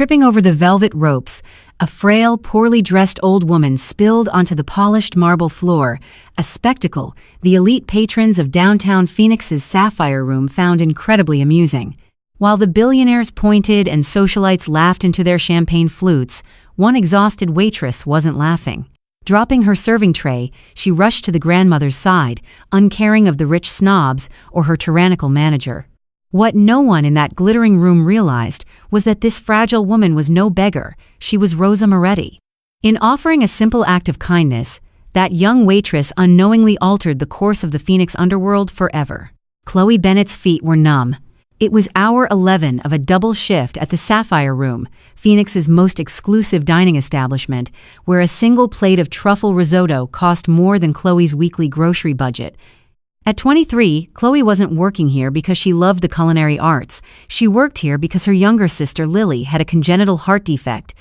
Tripping over the velvet ropes, a frail, poorly dressed old woman spilled onto the polished marble floor, a spectacle the elite patrons of downtown Phoenix's Sapphire Room found incredibly amusing. While the billionaires pointed and socialites laughed into their champagne flutes, one exhausted waitress wasn't laughing. Dropping her serving tray, she rushed to the grandmother's side, uncaring of the rich snobs or her tyrannical manager. What no one in that glittering room realized was that this fragile woman was no beggar, she was Rosa Moretti. In offering a simple act of kindness, that young waitress unknowingly altered the course of the Phoenix underworld forever. Chloe Bennett's feet were numb. It was hour 11 of a double shift at the Sapphire Room, Phoenix's most exclusive dining establishment, where a single plate of truffle risotto cost more than Chloe's weekly grocery budget. At 23, Chloe wasn't working here because she loved the culinary arts. She worked here because her younger sister Lily had a congenital heart defect,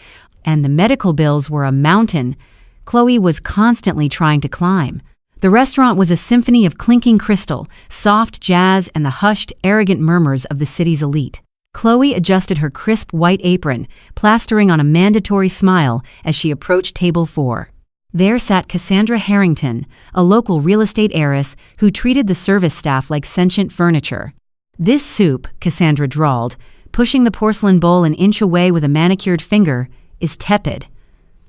and the medical bills were a mountain Chloe was constantly trying to climb. The restaurant was a symphony of clinking crystal, soft jazz, and the hushed, arrogant murmurs of the city's elite. Chloe adjusted her crisp white apron, plastering on a mandatory smile as she approached table 4. There sat Cassandra Harrington, a local real estate heiress who treated the service staff like sentient furniture. "This soup," Cassandra drawled, pushing the porcelain bowl an inch away with a manicured finger, "is tepid.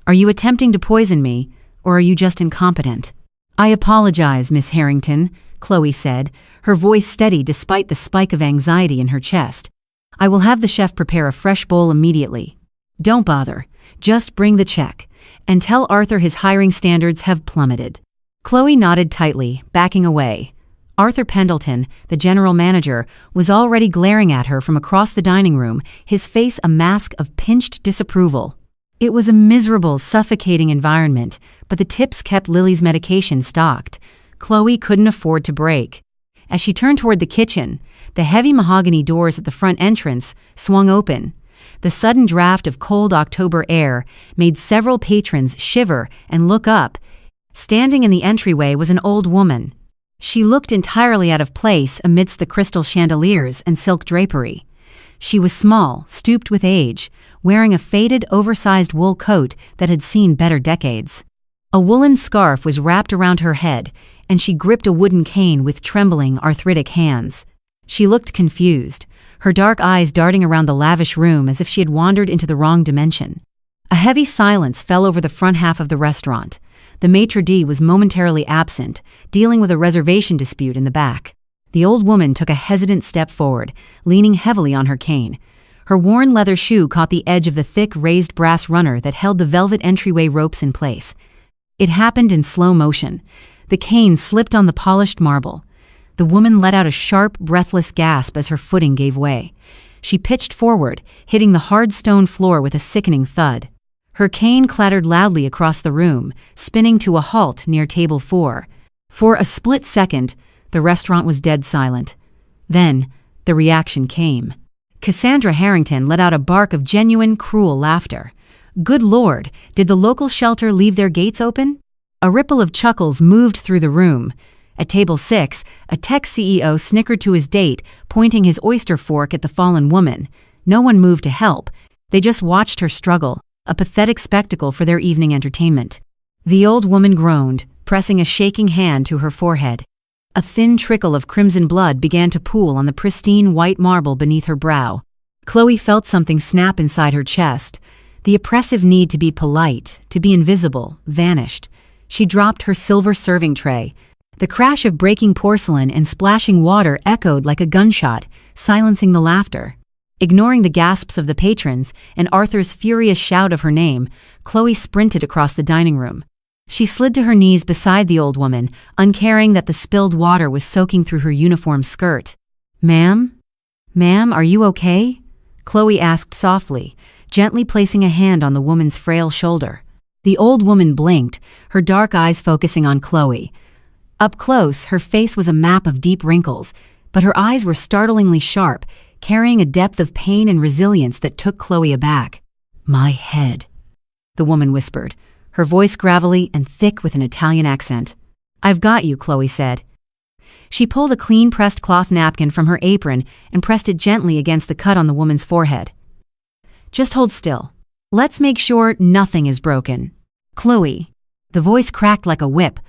Are you attempting to poison me, or are you just incompetent?" "I apologize, Miss Harrington," Chloe said, her voice steady despite the spike of anxiety in her chest. "I will have the chef prepare a fresh bowl immediately. Don't bother, just bring the check, and tell Arthur his hiring standards have plummeted." Chloe nodded tightly, backing away. Arthur Pendleton, the general manager, was already glaring at her from across the dining room, his face a mask of pinched disapproval. It was a miserable, suffocating environment, but the tips kept Lily's medication stocked. Chloe couldn't afford to break. As she turned toward the kitchen, the heavy mahogany doors at the front entrance swung open. The sudden draft of cold October air made several patrons shiver and look up. Standing in the entryway was an old woman. She looked entirely out of place amidst the crystal chandeliers and silk drapery. She was small, stooped with age, wearing a faded, oversized wool coat that had seen better decades. A woolen scarf was wrapped around her head, and she gripped a wooden cane with trembling, arthritic hands. She looked confused, her dark eyes darting around the lavish room as if she had wandered into the wrong dimension. A heavy silence fell over the front half of the restaurant. The maitre d' was momentarily absent, dealing with a reservation dispute in the back. The old woman took a hesitant step forward, leaning heavily on her cane. Her worn leather shoe caught the edge of the thick, raised brass runner that held the velvet entryway ropes in place. It happened in slow motion. The cane slipped on the polished marble. The woman let out a sharp, breathless gasp as her footing gave way. She pitched forward, hitting the hard stone floor with a sickening thud. Her cane clattered loudly across the room, spinning to a halt near table 4. For a split second, the restaurant was dead silent. Then, the reaction came. Cassandra Harrington let out a bark of genuine, cruel laughter. Good Lord, did the local shelter leave their gates open? A ripple of chuckles moved through the room. At table 6, a tech CEO snickered to his date, pointing his oyster fork at the fallen woman. No one moved to help. They just watched her struggle, a pathetic spectacle for their evening entertainment. The old woman groaned, pressing a shaking hand to her forehead. A thin trickle of crimson blood began to pool on the pristine white marble beneath her brow. Chloe felt something snap inside her chest. The oppressive need to be polite, to be invisible, vanished. She dropped her silver serving tray. The crash of breaking porcelain and splashing water echoed like a gunshot, silencing the laughter. Ignoring the gasps of the patrons and Arthur's furious shout of her name, Chloe sprinted across the dining room. She slid to her knees beside the old woman, uncaring that the spilled water was soaking through her uniform skirt. "Ma'am? Ma'am, are you okay?" Chloe asked softly, gently placing a hand on the woman's frail shoulder. The old woman blinked, her dark eyes focusing on Chloe. Up close, her face was a map of deep wrinkles, but her eyes were startlingly sharp, carrying a depth of pain and resilience that took Chloe aback. "My head," the woman whispered, her voice gravelly and thick with an Italian accent. "I've got you," Chloe said. She pulled a clean-pressed cloth napkin from her apron and pressed it gently against the cut on the woman's forehead. Just hold still. Let's make sure nothing is broken. Chloe. The voice cracked like a whip.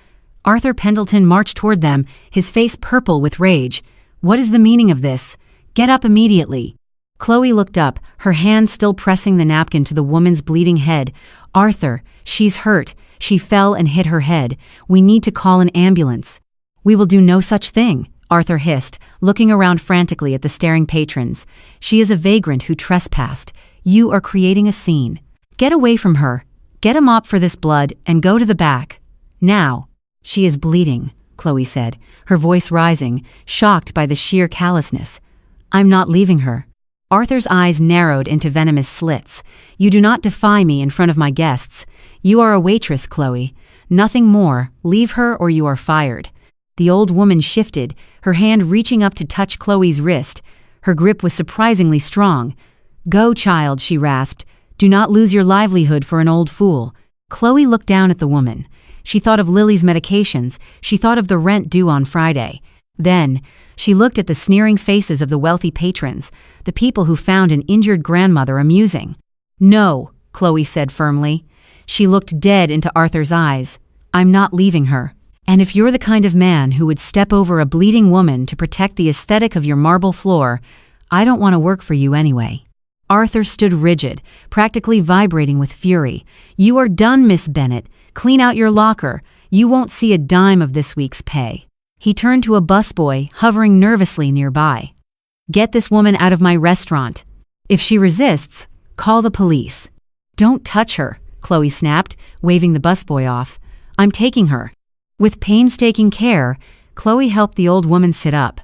Arthur Pendleton marched toward them, his face purple with rage. What is the meaning of this? Get up immediately. Chloe looked up, her hand still pressing the napkin to the woman's bleeding head. Arthur, she's hurt. She fell and hit her head. We need to call an ambulance. We will do no such thing, Arthur hissed, looking around frantically at the staring patrons. She is a vagrant who trespassed. You are creating a scene. Get away from her. Get a mop for this blood and go to the back. Now. She is bleeding, Chloe said, her voice rising, shocked by the sheer callousness. I'm not leaving her. Arthur's eyes narrowed into venomous slits. You do not defy me in front of my guests. You are a waitress, Chloe. Nothing more. Leave her or you are fired. The old woman shifted, her hand reaching up to touch Chloe's wrist. Her grip was surprisingly strong. Go, child, she rasped. Do not lose your livelihood for an old fool. Chloe looked down at the woman. She thought of Lily's medications. She thought of the rent due on Friday. Then, she looked at the sneering faces of the wealthy patrons, the people who found an injured grandmother amusing. No, Chloe said firmly. She looked dead into Arthur's eyes. I'm not leaving her. And if you're the kind of man who would step over a bleeding woman to protect the aesthetic of your marble floor, I don't want to work for you anyway. Arthur stood rigid, practically vibrating with fury. You are done, Miss Bennett. Clean out your locker. You won't see a dime of this week's pay. He turned to a busboy, hovering nervously nearby. Get this woman out of my restaurant. If she resists, call the police. Don't touch her, Chloe snapped, waving the busboy off. I'm taking her. With painstaking care, Chloe helped the old woman sit up.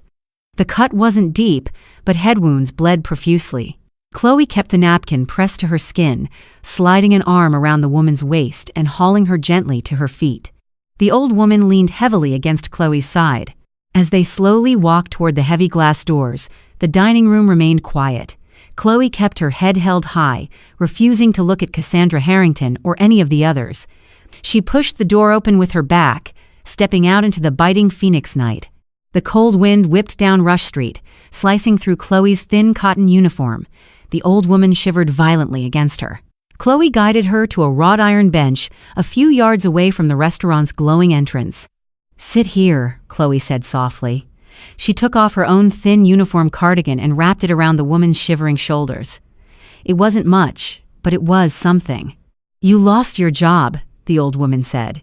The cut wasn't deep, but head wounds bled profusely. Chloe kept the napkin pressed to her skin, sliding an arm around the woman's waist and hauling her gently to her feet. The old woman leaned heavily against Chloe's side. As they slowly walked toward the heavy glass doors, the dining room remained quiet. Chloe kept her head held high, refusing to look at Cassandra Harrington or any of the others. She pushed the door open with her back, stepping out into the biting phoenix night. The cold wind whipped down Rush Street, slicing through Chloe's thin cotton uniform. The old woman shivered violently against her. Chloe guided her to a wrought iron bench a few yards away from the restaurant's glowing entrance. Sit here, Chloe said softly. She took off her own thin uniform cardigan and wrapped it around the woman's shivering shoulders. It wasn't much, but it was something. You lost your job, the old woman said.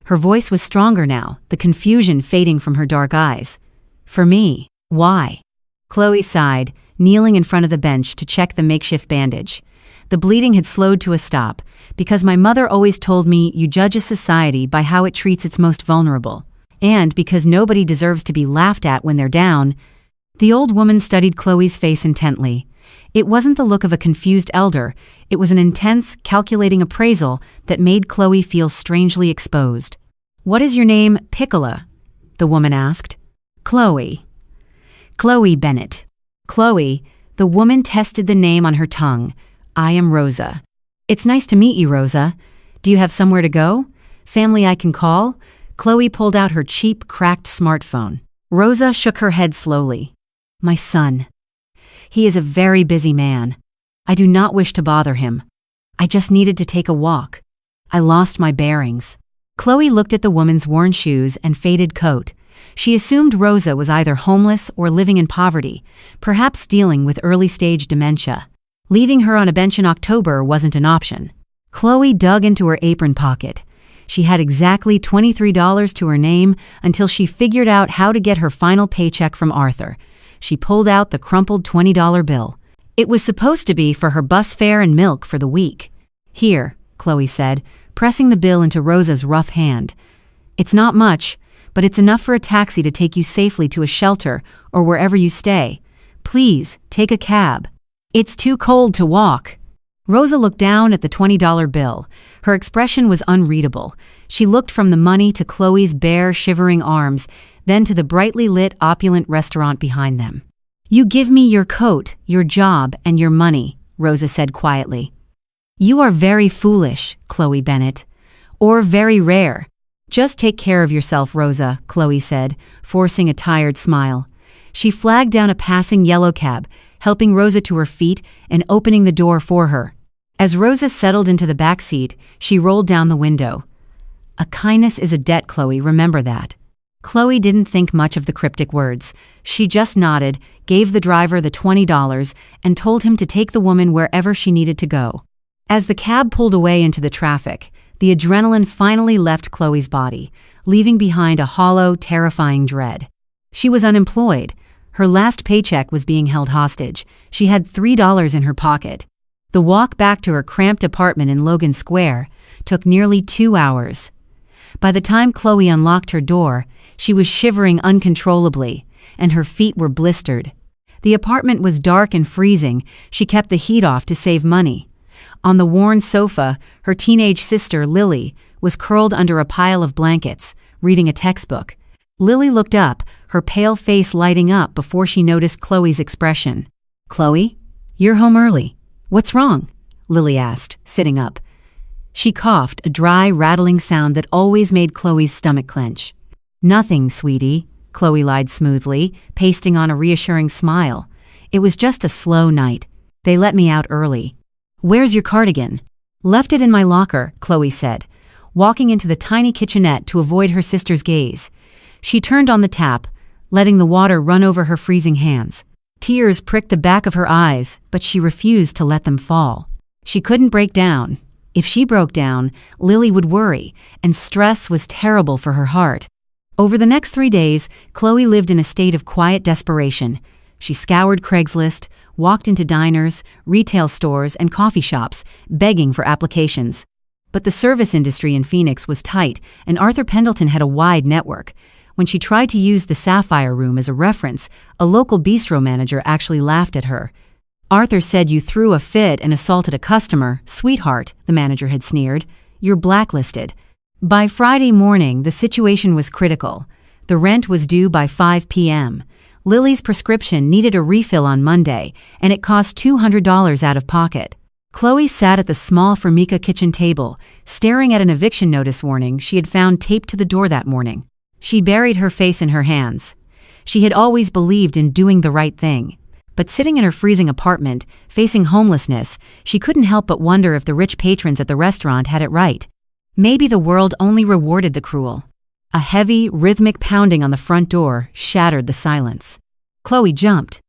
Her voice was stronger now, the confusion fading from her dark eyes. For me, why? Chloe sighed, kneeling in front of the bench to check the makeshift bandage. The bleeding had slowed to a stop, because my mother always told me you judge a society by how it treats its most vulnerable. And because nobody deserves to be laughed at when they're down. The old woman studied Chloe's face intently. It wasn't the look of a confused elder, it was an intense, calculating appraisal that made Chloe feel strangely exposed. What is your name, Piccola? The woman asked. Chloe. Chloe Bennett. Chloe, the woman tested the name on her tongue. I am Rosa. It's nice to meet you, Rosa. Do you have somewhere to go? Family I can call? Chloe pulled out her cheap, cracked smartphone. Rosa shook her head slowly. My son. He is a very busy man. I do not wish to bother him. I just needed to take a walk. I lost my bearings. Chloe looked at the woman's worn shoes and faded coat. She assumed Rosa was either homeless or living in poverty, perhaps dealing with early-stage dementia. Leaving her on a bench in October wasn't an option. Chloe dug into her apron pocket. She had exactly $23 to her name until she figured out how to get her final paycheck from Arthur. She pulled out the crumpled $20 bill. It was supposed to be for her bus fare and milk for the week. Here, Chloe said, pressing the bill into Rosa's rough hand. It's not much, but it's enough for a taxi to take you safely to a shelter or wherever you stay. Please, take a cab. It's too cold to walk. Rosa looked down at the $20 bill. Her expression was unreadable. She looked from the money to Chloe's bare, shivering arms, then to the brightly lit, opulent restaurant behind them. You give me your coat, your job, and your money, Rosa said quietly. You are very foolish, Chloe Bennett. Or very rare. Just take care of yourself, Rosa, Chloe said, forcing a tired smile. She flagged down a passing yellow cab, helping Rosa to her feet and opening the door for her. As Rosa settled into the back seat, she rolled down the window. "A kindness is a debt, Chloe, remember that." Chloe didn't think much of the cryptic words. She just nodded, gave the driver the $20, and told him to take the woman wherever she needed to go. As the cab pulled away into the traffic, the adrenaline finally left Chloe's body, leaving behind a hollow, terrifying dread. She was unemployed. Her last paycheck was being held hostage. She had $3 in her pocket. The walk back to her cramped apartment in Logan Square took nearly 2 hours. By the time Chloe unlocked her door, she was shivering uncontrollably, and her feet were blistered. The apartment was dark and freezing. She kept the heat off to save money. On the worn sofa, her teenage sister, Lily, was curled under a pile of blankets, reading a textbook. Lily looked up, her pale face lighting up before she noticed Chloe's expression. "Chloe, you're home early. What's wrong?" Lily asked, sitting up. She coughed, a dry, rattling sound that always made Chloe's stomach clench. "Nothing, sweetie," Chloe lied smoothly, pasting on a reassuring smile. "It was just a slow night. They let me out early." "Where's your cardigan?" "Left it in my locker," Chloe said, walking into the tiny kitchenette to avoid her sister's gaze. She turned on the tap, letting the water run over her freezing hands. Tears pricked the back of her eyes, but she refused to let them fall. She couldn't break down. If she broke down, Lily would worry, and stress was terrible for her heart. Over the next 3 days, Chloe lived in a state of quiet desperation. She scoured Craigslist, walked into diners, retail stores, and coffee shops, begging for applications. But the service industry in Phoenix was tight, and Arthur Pendleton had a wide network. When she tried to use the Sapphire Room as a reference, a local bistro manager actually laughed at her. "Arthur said you threw a fit and assaulted a customer. Sweetheart," the manager had sneered. "You're blacklisted." By Friday morning, the situation was critical. The rent was due by 5 p.m. Lily's prescription needed a refill on Monday, and it cost $200 out of pocket. Chloe sat at the small Formica kitchen table, staring at an eviction notice warning she had found taped to the door that morning. She buried her face in her hands. She had always believed in doing the right thing. But sitting in her freezing apartment, facing homelessness, she couldn't help but wonder if the rich patrons at the restaurant had it right. Maybe the world only rewarded the cruel. A heavy, rhythmic pounding on the front door shattered the silence. Chloe jumped.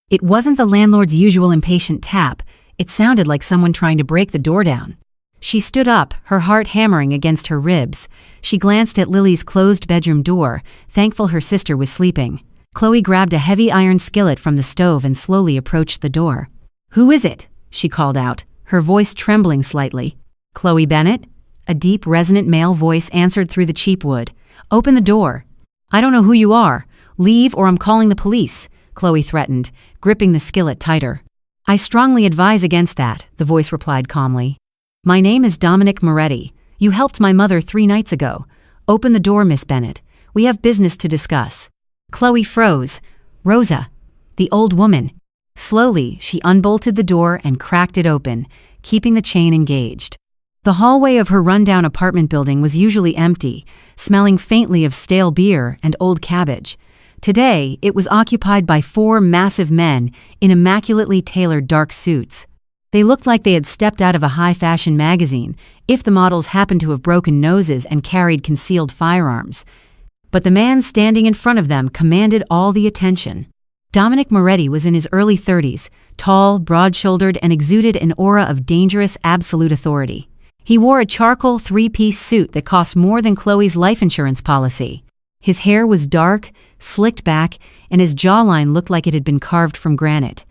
It wasn't the landlord's usual impatient tap. It sounded like someone trying to break the door down. She stood up, her heart hammering against her ribs. She glanced at Lily's closed bedroom door, thankful her sister was sleeping. Chloe grabbed a heavy iron skillet from the stove and slowly approached the door. "Who is it?" she called out, her voice trembling slightly. "Chloe Bennett?" A deep, resonant male voice answered through the cheap wood. "Open the door." "I don't know who you are. Leave or I'm calling the police," Chloe threatened, gripping the skillet tighter. "I strongly advise against that," the voice replied calmly. "My name is Dominic Moretti. You helped my mother 3 nights ago. Open the door, Miss Bennett. We have business to discuss." Chloe froze. "Rosa." The old woman. Slowly, she unbolted the door and cracked it open, keeping the chain engaged. The hallway of her rundown apartment building was usually empty, smelling faintly of stale beer and old cabbage. Today, it was occupied by 4 massive men in immaculately tailored dark suits. They looked like they had stepped out of a high-fashion magazine, if the models happened to have broken noses and carried concealed firearms. But the man standing in front of them commanded all the attention. Dominic Moretti was in his early 30s, tall, broad-shouldered, and exuded an aura of dangerous, absolute authority. He wore a charcoal 3-piece suit that cost more than Chloe's life insurance policy. His hair was dark, slicked back, and his jawline looked like it had been carved from granite.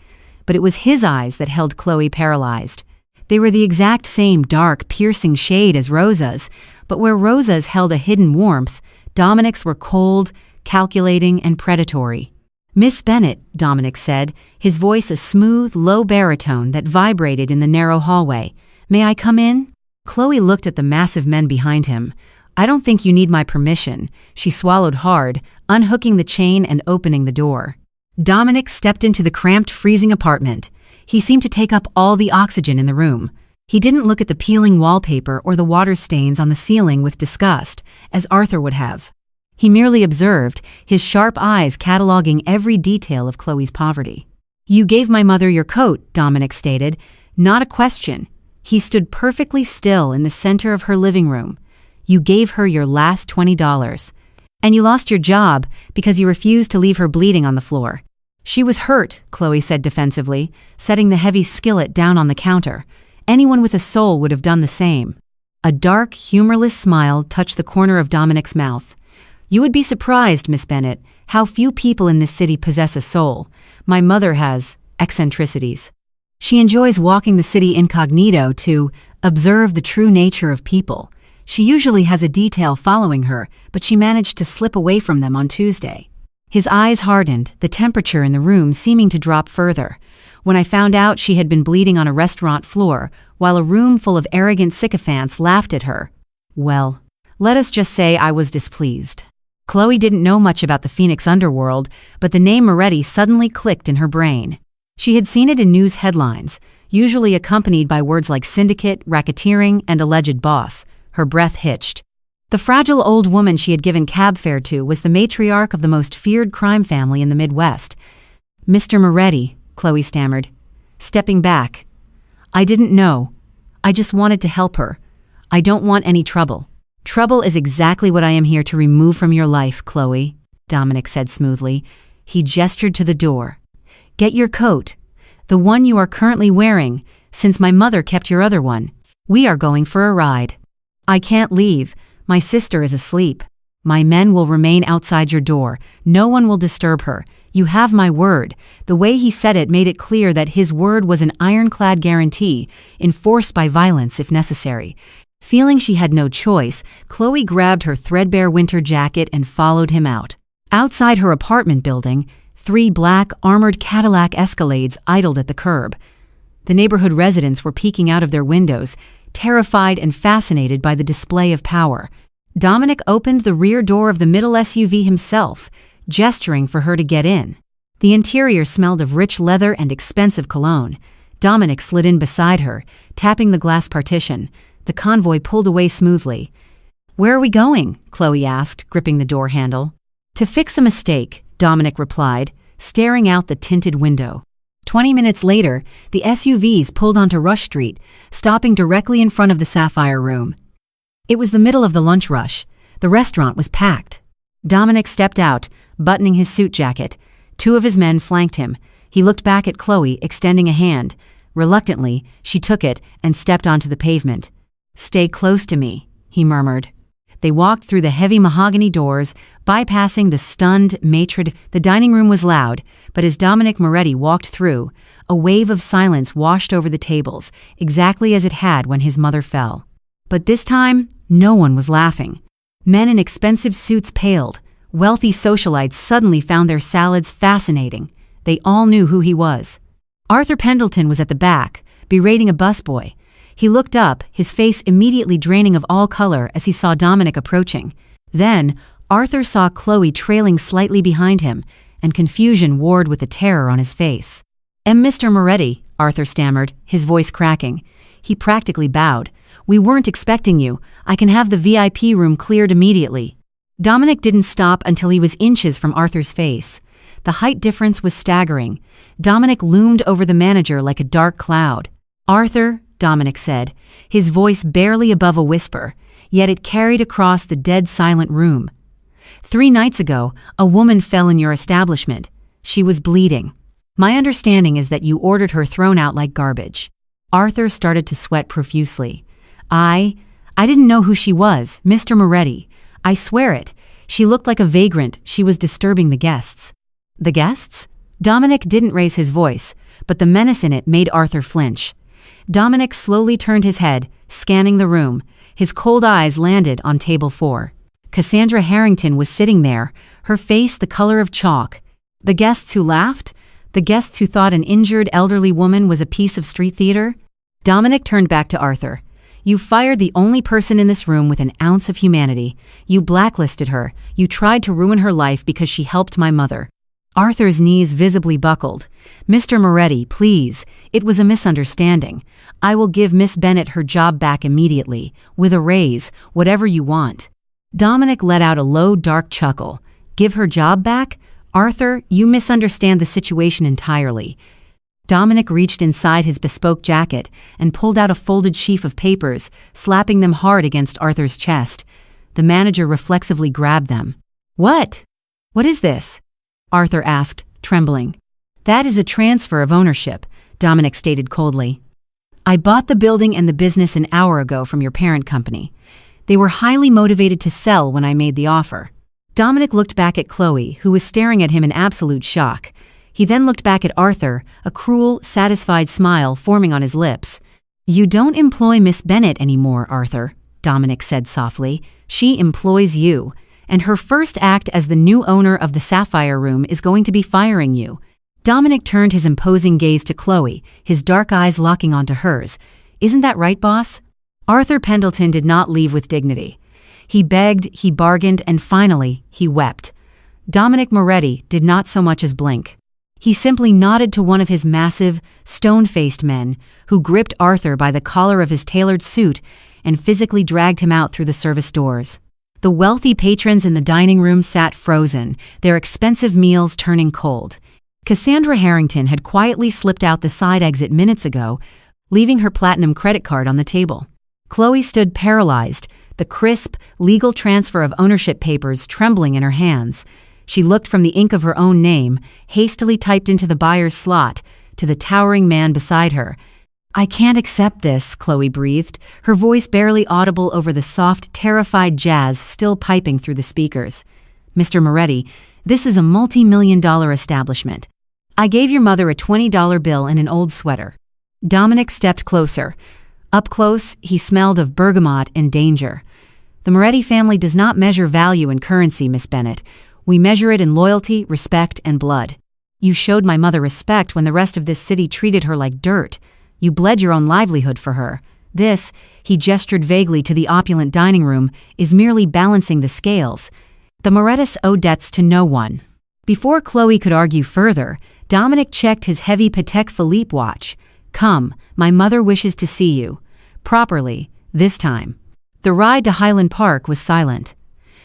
But it was his eyes that held Chloe paralyzed. They were the exact same dark, piercing shade as Rosa's, but where Rosa's held a hidden warmth, Dominic's were cold, calculating, and predatory. "Miss Bennett," Dominic said, his voice a smooth, low baritone that vibrated in the narrow hallway. "May I come in?" Chloe looked at the massive men behind him. "I don't think you need my permission," she swallowed hard, unhooking the chain and opening the door. Dominic stepped into the cramped, freezing apartment. He seemed to take up all the oxygen in the room. He didn't look at the peeling wallpaper or the water stains on the ceiling with disgust, as Arthur would have. He merely observed, his sharp eyes cataloging every detail of Chloe's poverty. You gave my mother your coat, Dominic stated. Not a question. He stood perfectly still in the center of her living room. You gave her your last $20. And you lost your job because you refused to leave her bleeding on the floor. She was hurt, Chloe said defensively, setting the heavy skillet down on the counter. Anyone with a soul would have done the same. A dark, humorless smile touched the corner of Dominic's mouth. You would be surprised, Miss Bennett, how few people in this city possess a soul. My mother has eccentricities. She enjoys walking the city incognito to observe the true nature of people. She usually has a detail following her, but she managed to slip away from them on Tuesday. His eyes hardened, the temperature in the room seeming to drop further. When I found out she had been bleeding on a restaurant floor, while a room full of arrogant sycophants laughed at her, well, let us just say I was displeased. Chloe didn't know much about the Phoenix underworld, but the name Moretti suddenly clicked in her brain. She had seen it in news headlines, usually accompanied by words like syndicate, racketeering, and alleged boss. Her breath hitched. The fragile old woman she had given cab fare to was the matriarch of the most feared crime family in the Midwest. Mr. Moretti, Chloe stammered, stepping back. I didn't know. I just wanted to help her. I don't want any trouble. Trouble is exactly what I am here to remove from your life, Chloe, Dominic said smoothly. He gestured to the door. Get your coat. The one you are currently wearing, since my mother kept your other one. We are going for a ride. I can't leave. My sister is asleep. My men will remain outside your door. No one will disturb her. You have my word. The way he said it made it clear that his word was an ironclad guarantee, enforced by violence if necessary. Feeling she had no choice, Chloe grabbed her threadbare winter jacket and followed him out. Outside her apartment building, 3 black, armored Cadillac Escalades idled at the curb. The neighborhood residents were peeking out of their windows, terrified and fascinated by the display of power. Dominic opened the rear door of the middle SUV himself, gesturing for her to get in. The interior smelled of rich leather and expensive cologne. Dominic slid in beside her, tapping the glass partition. The convoy pulled away smoothly. Where are we going? Chloe asked, gripping the door handle. To fix a mistake, Dominic replied, staring out the tinted window. 20 minutes later, the SUVs pulled onto Rush Street, stopping directly in front of the Sapphire Room. It was the middle of the lunch rush. The restaurant was packed. Dominic stepped out, buttoning his suit jacket. 2 of his men flanked him. He looked back at Chloe, extending a hand. Reluctantly, she took it and stepped onto the pavement. Stay close to me, he murmured. They walked through the heavy mahogany doors, bypassing the stunned maitre. The dining room was loud, but as Dominic Moretti walked through, a wave of silence washed over the tables, exactly as it had when his mother fell. But this time, no one was laughing. Men in expensive suits paled. Wealthy socialites suddenly found their salads fascinating. They all knew who he was. Arthur Pendleton was at the back, berating a busboy. He looked up, his face immediately draining of all color as he saw Dominic approaching. Then, Arthur saw Chloe trailing slightly behind him, and confusion warred with the terror on his face. Mr. Moretti, Arthur stammered, his voice cracking. He practically bowed. We weren't expecting you. I can have the VIP room cleared immediately. Dominic didn't stop until he was inches from Arthur's face. The height difference was staggering. Dominic loomed over the manager like a dark cloud. Arthur, Dominic said, his voice barely above a whisper, yet it carried across the dead silent room. 3 nights ago, a woman fell in your establishment. She was bleeding. My understanding is that you ordered her thrown out like garbage. Arthur started to sweat profusely. I didn't know who she was, Mr. Moretti. I swear it. She looked like a vagrant. She was disturbing the guests. The guests? Dominic didn't raise his voice, but the menace in it made Arthur flinch. Dominic slowly turned his head, scanning the room. His cold eyes landed on table 4. Cassandra Harrington was sitting there, her face the color of chalk. The guests who laughed? The guests who thought an injured elderly woman was a piece of street theater? Dominic turned back to Arthur. You fired the only person in this room with an ounce of humanity. You blacklisted her. You tried to ruin her life because she helped my mother. Arthur's knees visibly buckled. Mr. Moretti, please. It was a misunderstanding. I will give Miss Bennett her job back immediately, with a raise, whatever you want. Dominic let out a low, dark chuckle. Give her job back? Arthur, you misunderstand the situation entirely. Dominic reached inside his bespoke jacket and pulled out a folded sheaf of papers, slapping them hard against Arthur's chest. The manager reflexively grabbed them. "What? What is this?" Arthur asked, trembling. "That is a transfer of ownership," Dominic stated coldly. "I bought the building and the business an hour ago from your parent company. They were highly motivated to sell when I made the offer." Dominic looked back at Chloe, who was staring at him in absolute shock. He then looked back at Arthur, a cruel, satisfied smile forming on his lips. "You don't employ Miss Bennett anymore, Arthur," Dominic said softly. "She employs you, and her first act as the new owner of the Sapphire Room is going to be firing you." Dominic turned his imposing gaze to Chloe, his dark eyes locking onto hers. "Isn't that right, boss?" Arthur Pendleton did not leave with dignity. He begged, he bargained, and finally, he wept. Dominic Moretti did not so much as blink. He simply nodded to one of his massive, stone-faced men, who gripped Arthur by the collar of his tailored suit and physically dragged him out through the service doors. The wealthy patrons in the dining room sat frozen, their expensive meals turning cold. Cassandra Harrington had quietly slipped out the side exit minutes ago, leaving her platinum credit card on the table. Chloe stood paralyzed, the crisp, legal transfer of ownership papers trembling in her hands. She looked from the ink of her own name, hastily typed into the buyer's slot, to the towering man beside her. "I can't accept this," Chloe breathed, her voice barely audible over the soft, terrified jazz still piping through the speakers. "Mr. Moretti, this is a multi-million-dollar establishment. I gave your mother a $20 bill and an old sweater." Dominic stepped closer. Up close, he smelled of bergamot and danger. "The Moretti family does not measure value in currency, Miss Bennett. We measure it in loyalty, respect, and blood. You showed my mother respect when the rest of this city treated her like dirt. You bled your own livelihood for her. This," he gestured vaguely to the opulent dining room, "is merely balancing the scales. The Morettis owe debts to no one." Before Chloe could argue further, Dominic checked his heavy Patek Philippe watch. "Come, my mother wishes to see you. Properly, this time." The ride to Highland Park was silent.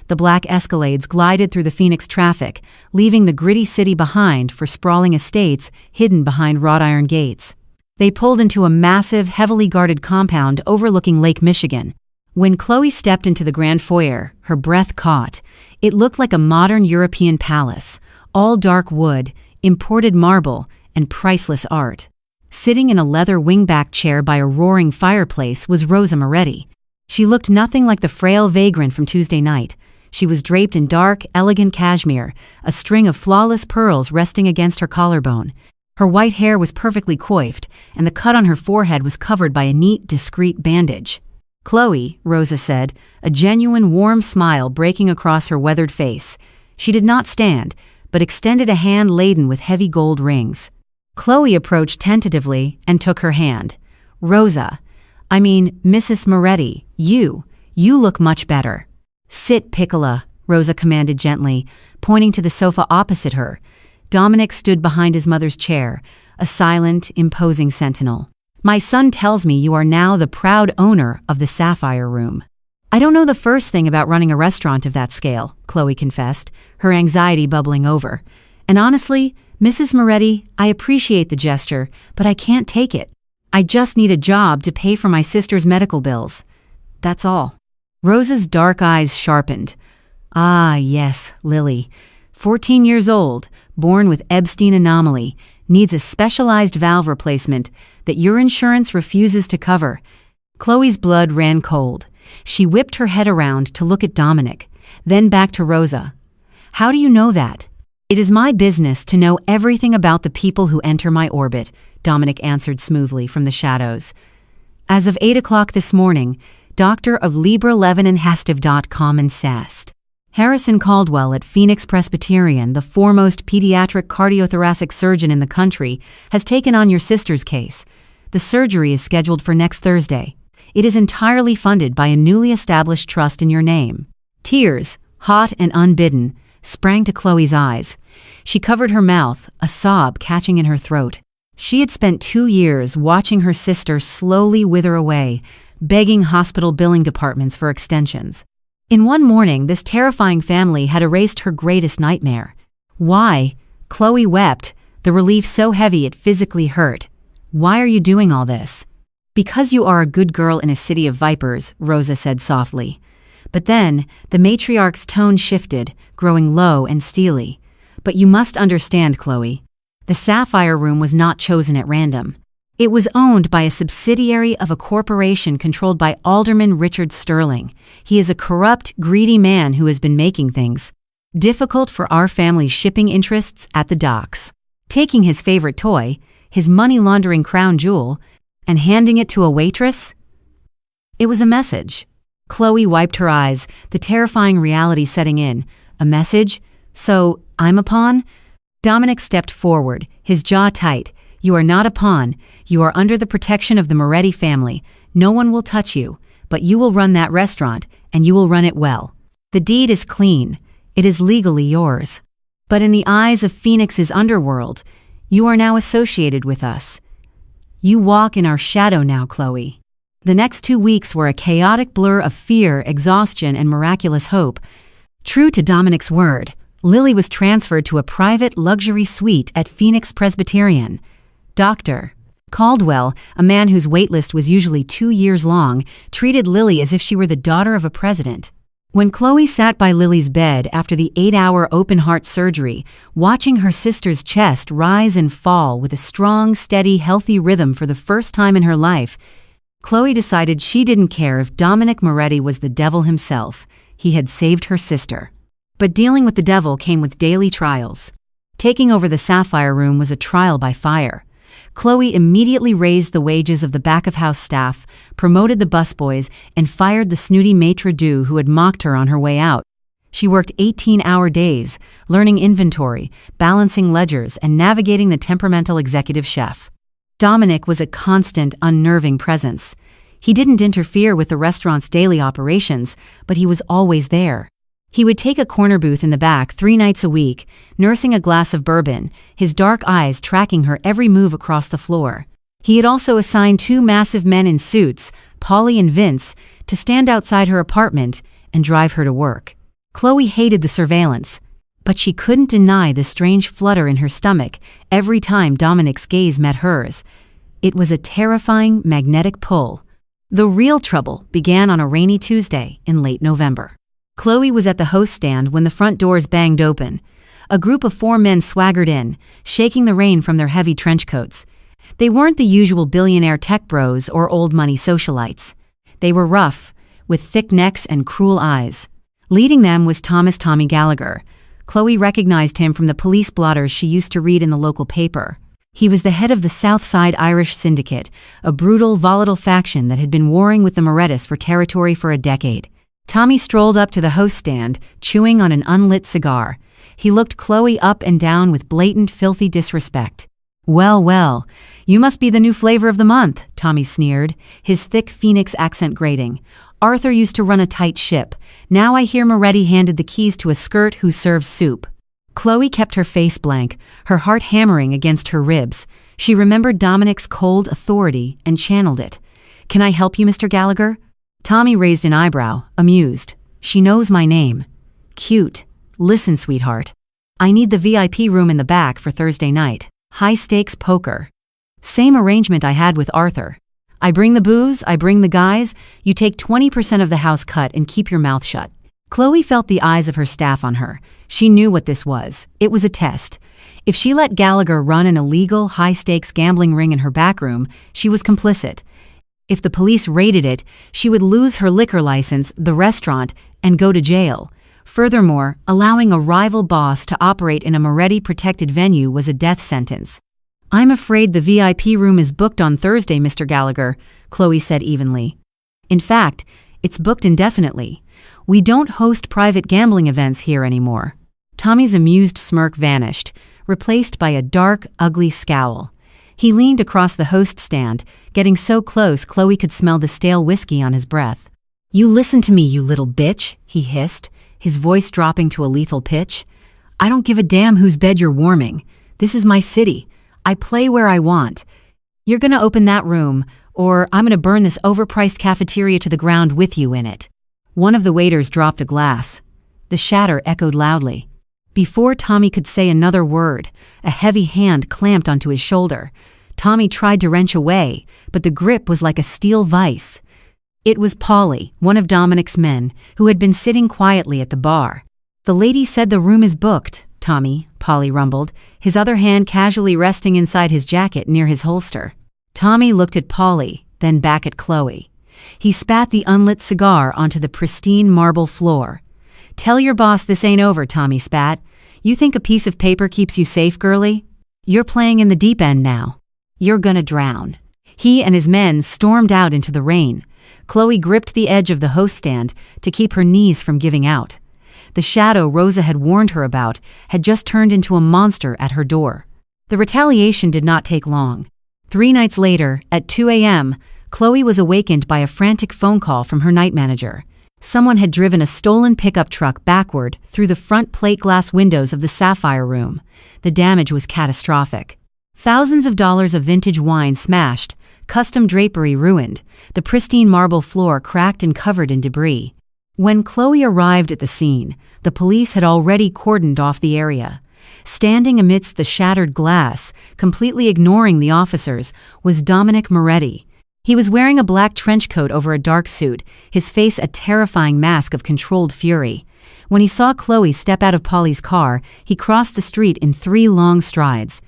The black Escalades glided through the Phoenix traffic, leaving the gritty city behind for sprawling estates hidden behind wrought iron gates. They pulled into a massive, heavily guarded compound overlooking Lake Michigan. When Chloe stepped into the grand foyer, her breath caught. It looked like a modern European palace, all dark wood, imported marble, and priceless art. Sitting in a leather wingback chair by a roaring fireplace was Rosa Moretti. She looked nothing like the frail vagrant from Tuesday night. She was draped in dark, elegant cashmere, a string of flawless pearls resting against her collarbone. Her white hair was perfectly coiffed, and the cut on her forehead was covered by a neat, discreet bandage. "Chloe," Rosa said, a genuine warm smile breaking across her weathered face. She did not stand, but extended a hand laden with heavy gold rings. Chloe approached tentatively and took her hand. "Rosa, I mean, Mrs. Moretti, you look much better." "Sit, Piccola," Rosa commanded gently, pointing to the sofa opposite her. Dominic stood behind his mother's chair, a silent, imposing sentinel. "My son tells me you are now the proud owner of the Sapphire Room." "I don't know the first thing about running a restaurant of that scale," Chloe confessed, her anxiety bubbling over. "And honestly, Mrs. Moretti, I appreciate the gesture, but I can't take it. I just need a job to pay for my sister's medical bills. That's all." Rosa's dark eyes sharpened. "Ah, yes, Lily. 14 years old, born with Epstein anomaly, needs a specialized valve replacement that your insurance refuses to cover." Chloe's blood ran cold. She whipped her head around to look at Dominic, then back to Rosa. "How do you know that?" "It is my business to know everything about the people who enter my orbit," Dominic answered smoothly from the shadows. "As of 8 o'clock this morning, Doctor of Libra Levin and Hastiv.com incest. Harrison Caldwell at Phoenix Presbyterian, the foremost pediatric cardiothoracic surgeon in the country, has taken on your sister's case. The surgery is scheduled for next Thursday. It is entirely funded by a newly established trust in your name." Tears, hot and unbidden, sprang to Chloe's eyes. She covered her mouth, a sob catching in her throat. She had spent 2 years watching her sister slowly wither away, begging hospital billing departments for extensions. In one morning, this terrifying family had erased her greatest nightmare. Why? Chloe wept, the relief so heavy it physically hurt. "Why are you doing all this?" "Because you are a good girl in a city of vipers," Rosa said softly. But then, the matriarch's tone shifted, growing low and steely. "But you must understand, Chloe. The Sapphire Room was not chosen at random. It was owned by a subsidiary of a corporation controlled by Alderman Richard Sterling. He is a corrupt, greedy man who has been making things difficult for our family's shipping interests at the docks. Taking his favorite toy, his money-laundering crown jewel, and handing it to a waitress? It was a message." Chloe wiped her eyes, the terrifying reality setting in. "A message? So, I'm a pawn?" Dominic stepped forward, his jaw tight. "You are not a pawn. You are under the protection of the Moretti family. No one will touch you, but you will run that restaurant, and you will run it well. The deed is clean. It is legally yours. But in the eyes of Phoenix's underworld, you are now associated with us. You walk in our shadow now, Chloe." The next 2 weeks were a chaotic blur of fear, exhaustion, and miraculous hope. True to Dominic's word, Lily was transferred to a private luxury suite at Phoenix Presbyterian. Dr. Caldwell, a man whose waitlist was usually 2 years long, treated Lily as if she were the daughter of a president. When Chloe sat by Lily's bed after the 8-hour open-heart surgery, watching her sister's chest rise and fall with a strong, steady, healthy rhythm for the first time in her life, Chloe decided she didn't care if Dominic Moretti was the devil himself. He had saved her sister. But dealing with the devil came with daily trials. Taking over the Sapphire Room was a trial by fire. Chloe immediately raised the wages of the back-of-house staff, promoted the busboys, and fired the snooty maitre d' who had mocked her on her way out. She worked 18-hour days, learning inventory, balancing ledgers, and navigating the temperamental executive chef. Dominic was a constant, unnerving presence. He didn't interfere with the restaurant's daily operations, but he was always there. He would take a corner booth in the back 3 nights a week, nursing a glass of bourbon, his dark eyes tracking her every move across the floor. He had also assigned 2 massive men in suits, Polly and Vince, to stand outside her apartment and drive her to work. Chloe hated the surveillance, but she couldn't deny the strange flutter in her stomach every time Dominic's gaze met hers. It was a terrifying, magnetic pull. The real trouble began on a rainy Tuesday in late November. Chloe was at the host stand when the front doors banged open. A group of 4 men swaggered in, shaking the rain from their heavy trench coats. They weren't the usual billionaire tech bros or old money socialites. They were rough, with thick necks and cruel eyes. Leading them was Thomas "Tommy" Gallagher. Chloe recognized him from the police blotters she used to read in the local paper. He was the head of the South Side Irish Syndicate, a brutal, volatile faction that had been warring with the Morettis for territory for a decade. Tommy strolled up to the host stand, chewing on an unlit cigar. He looked Chloe up and down with blatant, filthy disrespect. "Well, well, you must be the new flavor of the month," Tommy sneered, his thick Phoenix accent grating. "Arthur used to run a tight ship. Now I hear Moretti handed the keys to a skirt who serves soup." Chloe kept her face blank, her heart hammering against her ribs. She remembered Dominic's cold authority and channeled it. "Can I help you, Mr. Gallagher?" Tommy raised an eyebrow, amused. "She knows my name." "Cute. Listen, sweetheart. I need the VIP room in the back for Thursday night. High-stakes poker. Same arrangement I had with Arthur. I bring the booze, I bring the guys, you take 20% of the house cut and keep your mouth shut." Chloe felt the eyes of her staff on her. She knew what this was. It was a test. If she let Gallagher run an illegal, high-stakes gambling ring in her back room, she was complicit. If the police raided it, she would lose her liquor license, the restaurant, and go to jail. Furthermore, allowing a rival boss to operate in a Moretti-protected venue was a death sentence. "I'm afraid the VIP room is booked on Thursday, Mr. Gallagher," Chloe said evenly. "In fact, it's booked indefinitely. We don't host private gambling events here anymore." Tommy's amused smirk vanished, replaced by a dark, ugly scowl. He leaned across the host stand, getting so close Chloe could smell the stale whiskey on his breath. "You listen to me, you little bitch," he hissed, his voice dropping to a lethal pitch. "I don't give a damn whose bed you're warming. This is my city. I play where I want. You're gonna open that room, or I'm gonna burn this overpriced cafeteria to the ground with you in it." One of the waiters dropped a glass. The shatter echoed loudly. Before Tommy could say another word, a heavy hand clamped onto his shoulder. Tommy tried to wrench away, but the grip was like a steel vise. It was Polly, one of Dominic's men, who had been sitting quietly at the bar. "The lady said the room is booked, Tommy," Polly rumbled, his other hand casually resting inside his jacket near his holster. Tommy looked at Polly, then back at Chloe. He spat the unlit cigar onto the pristine marble floor. "Tell your boss this ain't over," Tommy spat. "You think a piece of paper keeps you safe, girlie? You're playing in the deep end now. You're gonna drown." He and his men stormed out into the rain. Chloe gripped the edge of the host stand to keep her knees from giving out. The shadow Rosa had warned her about had just turned into a monster at her door. The retaliation did not take long. 3 nights later, at 2 a.m., Chloe was awakened by a frantic phone call from her night manager. Someone had driven a stolen pickup truck backward through the front plate glass windows of the Sapphire Room. The damage was catastrophic. Thousands of dollars of vintage wine smashed, custom drapery ruined, the pristine marble floor cracked and covered in debris. When Chloe arrived at the scene, the police had already cordoned off the area. Standing amidst the shattered glass, completely ignoring the officers, was Dominic Moretti. He was wearing a black trench coat over a dark suit, his face a terrifying mask of controlled fury. When he saw Chloe step out of Polly's car, he crossed the street in 3 long strides.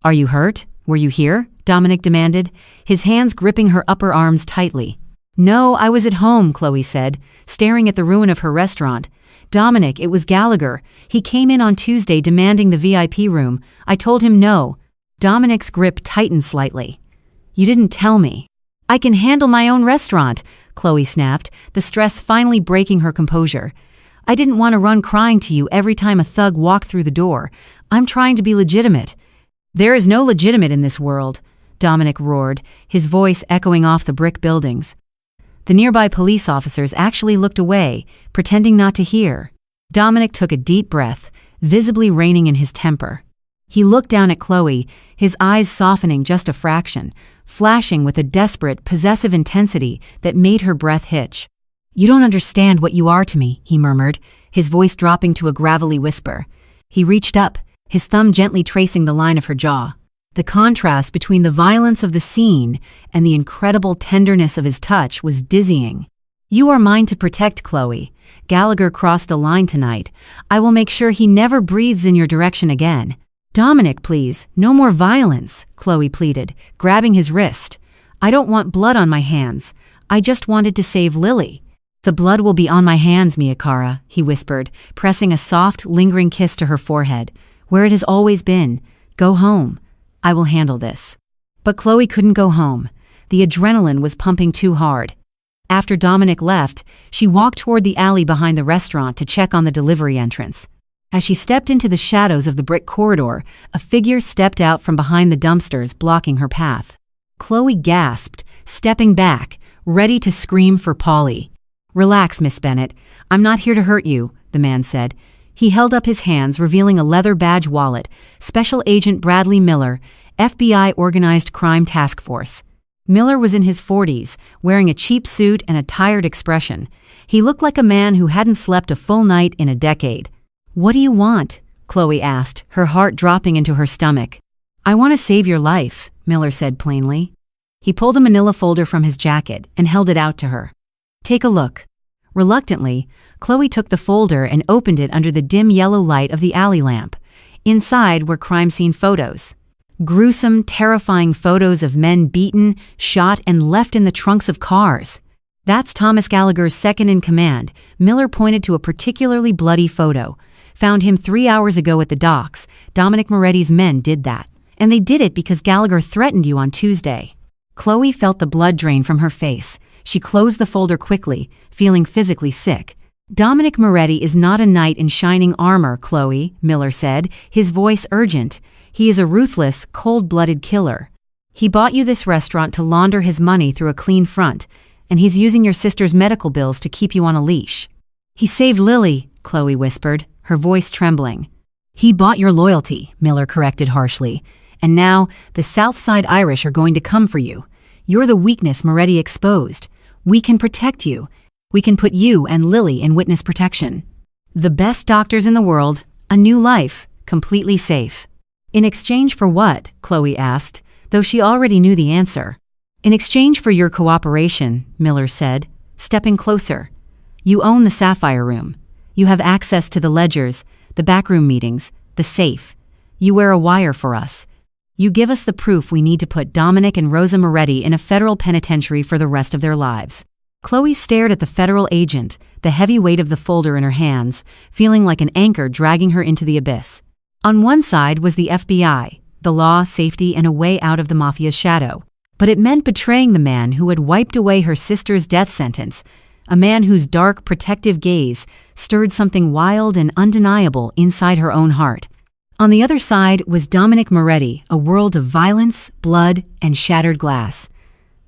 "Are you hurt? Were you here?" Dominic demanded, his hands gripping her upper arms tightly. "No, I was at home," Chloe said, staring at the ruin of her restaurant. "Dominic, it was Gallagher. He came in on Tuesday demanding the VIP room. I told him no." Dominic's grip tightened slightly. "You didn't tell me." "I can handle my own restaurant," Chloe snapped, the stress finally breaking her composure. "I didn't want to run crying to you every time a thug walked through the door. I'm trying to be legitimate." "There is no legitimate in this world," Dominic roared, his voice echoing off the brick buildings. The nearby police officers actually looked away, pretending not to hear. Dominic took a deep breath, visibly reining in his temper. He looked down at Chloe, his eyes softening just a fraction, flashing with a desperate, possessive intensity that made her breath hitch. "You don't understand what you are to me," he murmured, his voice dropping to a gravelly whisper. He reached up, his thumb gently tracing the line of her jaw. The contrast between the violence of the scene and the incredible tenderness of his touch was dizzying. "You are mine to protect, Chloe. Gallagher crossed a line tonight. I will make sure he never breathes in your direction again." "Dominic, please, no more violence," Chloe pleaded, grabbing his wrist. "I don't want blood on my hands. I just wanted to save Lily." "The blood will be on my hands, Miyakara," he whispered, pressing a soft, lingering kiss to her forehead. "Where it has always been. Go home. I will handle this." But Chloe couldn't go home. The adrenaline was pumping too hard. After Dominic left, she walked toward the alley behind the restaurant to check on the delivery entrance. As she stepped into the shadows of the brick corridor, a figure stepped out from behind the dumpsters, blocking her path. Chloe gasped, stepping back, ready to scream for Polly. "Relax, Miss Bennett. I'm not here to hurt you," the man said. He held up his hands, revealing a leather badge wallet. "Special Agent Bradley Miller, FBI Organized Crime Task Force." Miller was in his 40s, wearing a cheap suit and a tired expression. He looked like a man who hadn't slept a full night in a decade. "What do you want?" Chloe asked, her heart dropping into her stomach. "I want to save your life," Miller said plainly. He pulled a manila folder from his jacket and held it out to her. "Take a look." Reluctantly, Chloe took the folder and opened it under the dim yellow light of the alley lamp. Inside were crime scene photos. Gruesome, terrifying photos of men beaten, shot, and left in the trunks of cars. "That's Thomas Gallagher's second-in-command," Miller pointed to a particularly bloody photo. "Found him 3 hours ago at the docks. Dominic Moretti's men did that. And they did it because Gallagher threatened you on Tuesday." Chloe felt the blood drain from her face. She closed the folder quickly, feeling physically sick. "Dominic Moretti is not a knight in shining armor, Chloe," Miller said, his voice urgent. "He is a ruthless, cold-blooded killer. He bought you this restaurant to launder his money through a clean front, and he's using your sister's medical bills to keep you on a leash." "He saved Lily," Chloe whispered, her voice trembling. "He bought your loyalty," Miller corrected harshly. "And now, the Southside Irish are going to come for you. You're the weakness Moretti exposed. We can protect you. We can put you and Lily in witness protection. The best doctors in the world, A new life, completely safe. In exchange for what? Chloe asked, though she already knew the answer. In exchange for your cooperation, Miller said, stepping closer. You own the Sapphire Room. You have access to the ledgers, the backroom meetings, the safe. You wear a wire for us. You give us the proof we need to put Dominic and Rosa Moretti in a federal penitentiary for the rest of their lives. Chloe stared at the federal agent, the heavy weight of the folder in her hands, feeling like an anchor dragging her into the abyss. On one side was the FBI, the law, safety, and a way out of the Mafia's shadow. But it meant betraying the man who had wiped away her sister's death sentence, a man whose dark, protective gaze stirred something wild and undeniable inside her own heart. On the other side was Dominic Moretti, a world of violence, blood, and shattered glass.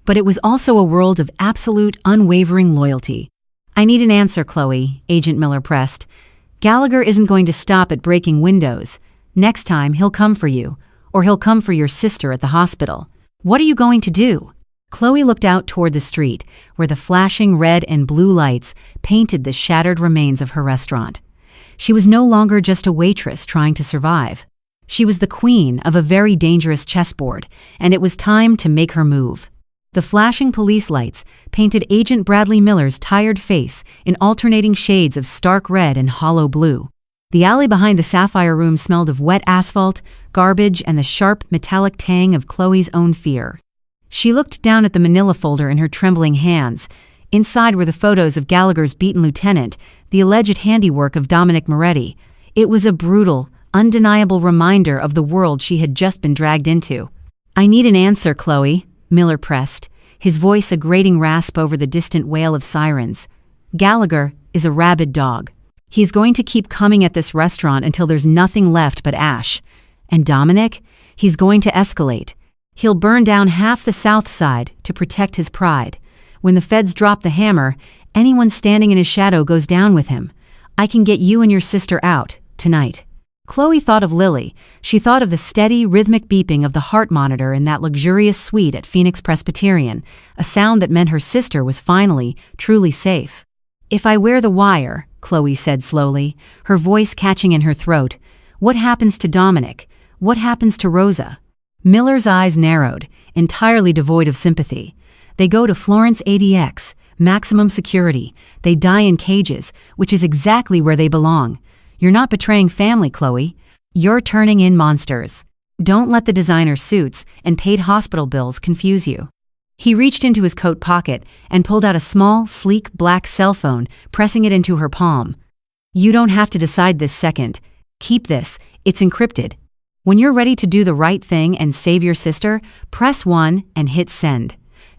But it was also a world of absolute, unwavering loyalty. I need an answer, Chloe, Agent Miller pressed. Gallagher isn't going to stop at breaking windows. Next time, he'll come for you, or he'll come for your sister at the hospital. What are you going to do? Chloe looked out toward the street, where the flashing red and blue lights painted the shattered remains of her restaurant. She was no longer just a waitress trying to survive. She was the queen of a very dangerous chessboard, and it was time to make her move. The flashing police lights painted Agent Bradley Miller's tired face in alternating shades of stark red and hollow blue. The alley behind the Sapphire Room smelled of wet asphalt, garbage, and the sharp, metallic tang of Chloe's own fear. She looked down at the manila folder in her trembling hands. Inside were the photos of Gallagher's beaten lieutenant, the alleged handiwork of Dominic Moretti. It was a brutal, undeniable reminder of the world she had just been dragged into. I need an answer, Chloe, Miller pressed, his voice a grating rasp over the distant wail of sirens. Gallagher is a rabid dog. He's going to keep coming at this restaurant until there's nothing left but ash. And Dominic? He's going to escalate. He'll burn down half the south side to protect his pride. When the feds drop the hammer, anyone standing in his shadow goes down with him. I can get you and your sister out, tonight. Chloe thought of Lily. She thought of the steady, rhythmic beeping of the heart monitor in that luxurious suite at Phoenix Presbyterian, a sound that meant her sister was finally, truly safe. If I wear the wire, Chloe said slowly, her voice catching in her throat, what happens to Dominic? What happens to Rosa? Miller's eyes narrowed, entirely devoid of sympathy. They go to Florence ADX, maximum security. They die in cages, which is exactly where they belong. You're not betraying family, Chloe. You're turning in monsters. Don't let the designer suits and paid hospital bills confuse you. He reached into his coat pocket and pulled out a small, sleek black cell phone, pressing it into her palm. You don't have to decide this second. Keep this. It's encrypted. When you're ready to do the right thing and save your sister, press 1 and hit send.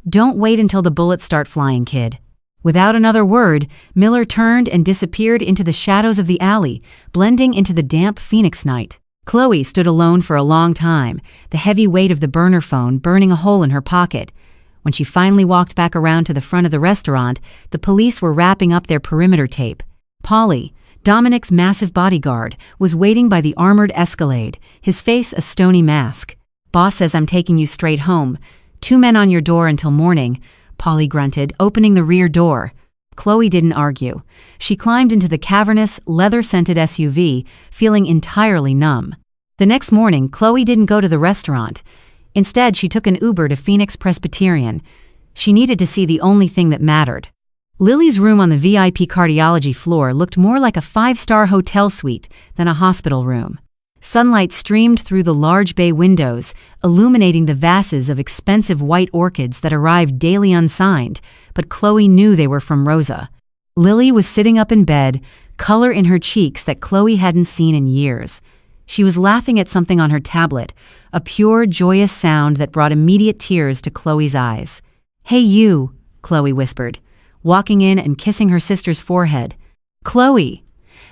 Don't wait until the bullets start flying, kid. Without another word, Miller turned and disappeared into the shadows of the alley, blending into the damp Phoenix night. Chloe stood alone for a long time, the heavy weight of the burner phone burning a hole in her pocket. When she finally walked back around to the front of the restaurant, the police were wrapping up their perimeter tape. Polly, Dominic's massive bodyguard, was waiting by the armored Escalade, his face a stony mask. Boss says I'm taking you straight home. 2 men on your door until morning, Polly grunted, opening the rear door. Chloe didn't argue. She climbed into the cavernous, leather-scented SUV, feeling entirely numb. The next morning, Chloe didn't go to the restaurant. Instead, she took an Uber to Phoenix Presbyterian. She needed to see the only thing that mattered. Lily's room on the VIP cardiology floor looked more like a 5-star hotel suite than a hospital room. Sunlight streamed through the large bay windows, illuminating the vases of expensive white orchids that arrived daily unsigned, but Chloe knew they were from Rosa. Lily was sitting up in bed, color in her cheeks that Chloe hadn't seen in years. She was laughing at something on her tablet, a pure, joyous sound that brought immediate tears to Chloe's eyes. "Hey you," Chloe whispered, walking in and kissing her sister's forehead. "Chloe!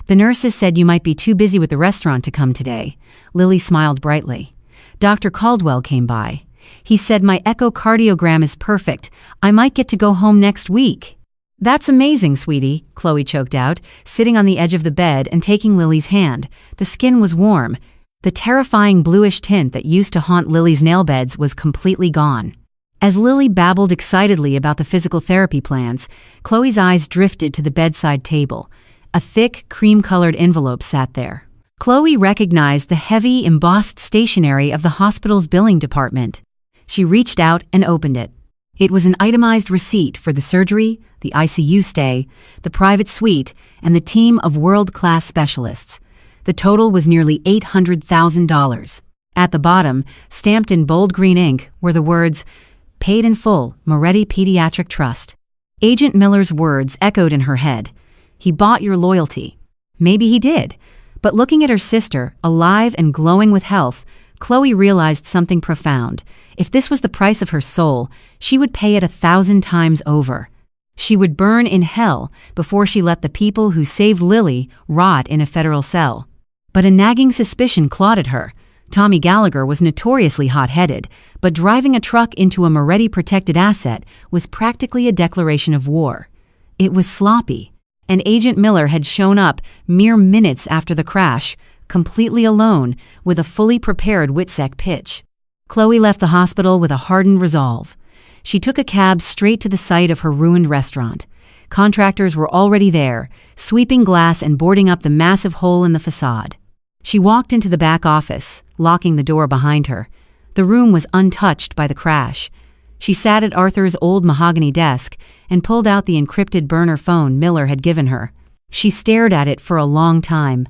The nurses said you might be too busy with the restaurant to come today." Lily smiled brightly. "Dr. Caldwell came by. He said my echocardiogram is perfect. I might get to go home next week." "That's amazing, sweetie," Chloe choked out, sitting on the edge of the bed and taking Lily's hand. The skin was warm. The terrifying bluish tint that used to haunt Lily's nail beds was completely gone. As Lily babbled excitedly about the physical therapy plans, Chloe's eyes drifted to the bedside table. A thick, cream-colored envelope sat there. Chloe recognized the heavy, embossed stationery of the hospital's billing department. She reached out and opened it. It was an itemized receipt for the surgery, the ICU stay, the private suite, and the team of world-class specialists. The total was nearly $800,000. At the bottom, stamped in bold green ink, were the words, "Paid in full, Moretti Pediatric Trust." Agent Miller's words echoed in her head. He bought your loyalty. Maybe he did. But looking at her sister, alive and glowing with health, Chloe realized something profound. If this was the price of her soul, she would pay it 1,000 times over. She would burn in hell before she let the people who saved Lily rot in a federal cell. But a nagging suspicion clawed at her. Tommy Gallagher was notoriously hot-headed, but driving a truck into a Moretti-protected asset was practically a declaration of war. It was sloppy, and Agent Miller had shown up mere minutes after the crash, completely alone, with a fully prepared Witsec pitch. Chloe left the hospital with a hardened resolve. She took a cab straight to the site of her ruined restaurant. Contractors were already there, sweeping glass and boarding up the massive hole in the facade. She walked into the back office, locking the door behind her. The room was untouched by the crash. She sat at Arthur's old mahogany desk and pulled out the encrypted burner phone Miller had given her. She stared at it for a long time.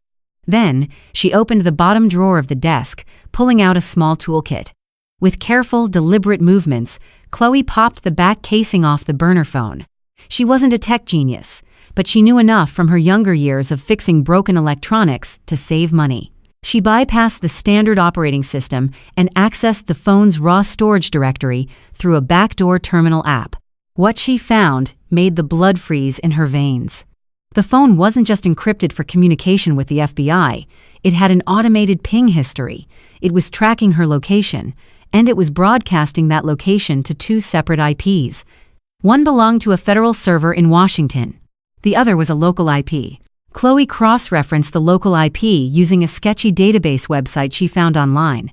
Then, she opened the bottom drawer of the desk, pulling out a small toolkit. With careful, deliberate movements, Chloe popped the back casing off the burner phone. She wasn't a tech genius, but she knew enough from her younger years of fixing broken electronics to save money. She bypassed the standard operating system and accessed the phone's raw storage directory through a backdoor terminal app. What she found made the blood freeze in her veins. The phone wasn't just encrypted for communication with the FBI. It had an automated ping history. It was tracking her location, and it was broadcasting that location to 2 separate IPs. One belonged to a federal server in Washington. The other was a local IP. Chloe cross-referenced the local IP using a sketchy database website she found online.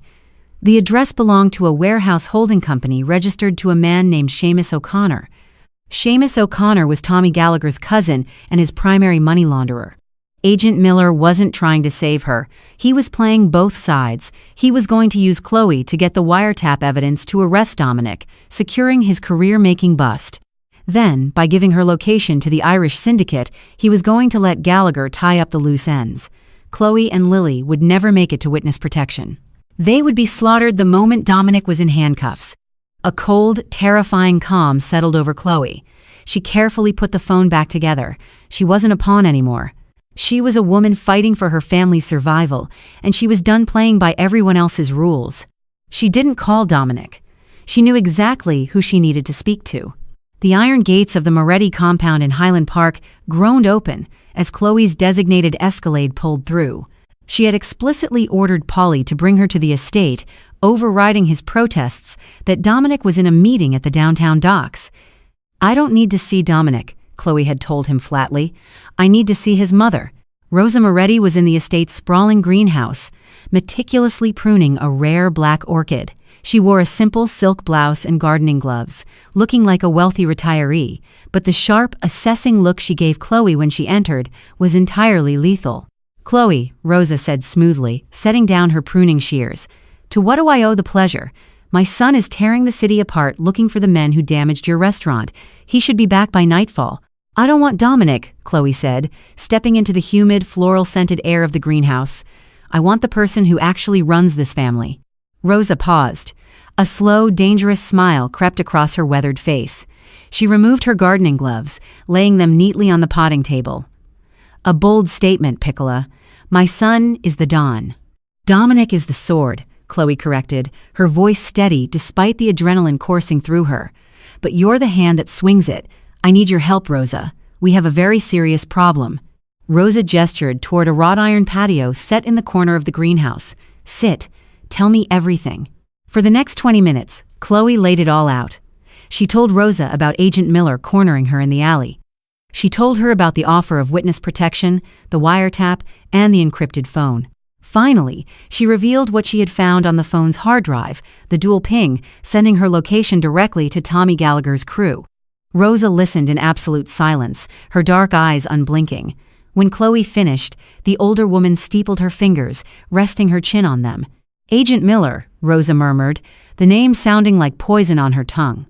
The address belonged to a warehouse holding company registered to a man named Seamus O'Connor. Seamus O'Connor was Tommy Gallagher's cousin and his primary money launderer. Agent Miller wasn't trying to save her. He was playing both sides. He was going to use Chloe to get the wiretap evidence to arrest Dominic, securing his career-making bust. Then, by giving her location to the Irish syndicate, he was going to let Gallagher tie up the loose ends. Chloe and Lily would never make it to witness protection. They would be slaughtered the moment Dominic was in handcuffs. A cold, terrifying calm settled over Chloe. She carefully put the phone back together. She wasn't a pawn anymore. She was a woman fighting for her family's survival, and she was done playing by everyone else's rules. She didn't call Dominic. She knew exactly who she needed to speak to. The iron gates of the Moretti compound in Highland Park groaned open as Chloe's designated Escalade pulled through. She had explicitly ordered Polly to bring her to the estate, overriding his protests that Dominic was in a meeting at the downtown docks. "I don't need to see Dominic," Chloe had told him flatly. "I need to see his mother." Rosa Moretti was in the estate's sprawling greenhouse, meticulously pruning a rare black orchid. She wore a simple silk blouse and gardening gloves, looking like a wealthy retiree, but the sharp, assessing look she gave Chloe when she entered was entirely lethal. "Chloe," Rosa said smoothly, setting down her pruning shears, "to what do I owe the pleasure? My son is tearing the city apart looking for the men who damaged your restaurant. He should be back by nightfall." "I don't want Dominic," Chloe said, stepping into the humid, floral-scented air of the greenhouse. "I want the person who actually runs this family." Rosa paused. A slow, dangerous smile crept across her weathered face. She removed her gardening gloves, laying them neatly on the potting table. "A bold statement, Piccola. My son is the Dawn." "Dominic is the sword," Chloe corrected, her voice steady despite the adrenaline coursing through her. "But you're the hand that swings it. I need your help, Rosa. We have a very serious problem." Rosa gestured toward a wrought iron patio set in the corner of the greenhouse. "Sit. Tell me everything." For the next 20 minutes, Chloe laid it all out. She told Rosa about Agent Miller cornering her in the alley. She told her about the offer of witness protection, the wiretap, and the encrypted phone. Finally, she revealed what she had found on the phone's hard drive, the dual ping, sending her location directly to Tommy Gallagher's crew. Rosa listened in absolute silence, her dark eyes unblinking. When Chloe finished, the older woman steepled her fingers, resting her chin on them. "Agent Miller," Rosa murmured, the name sounding like poison on her tongue.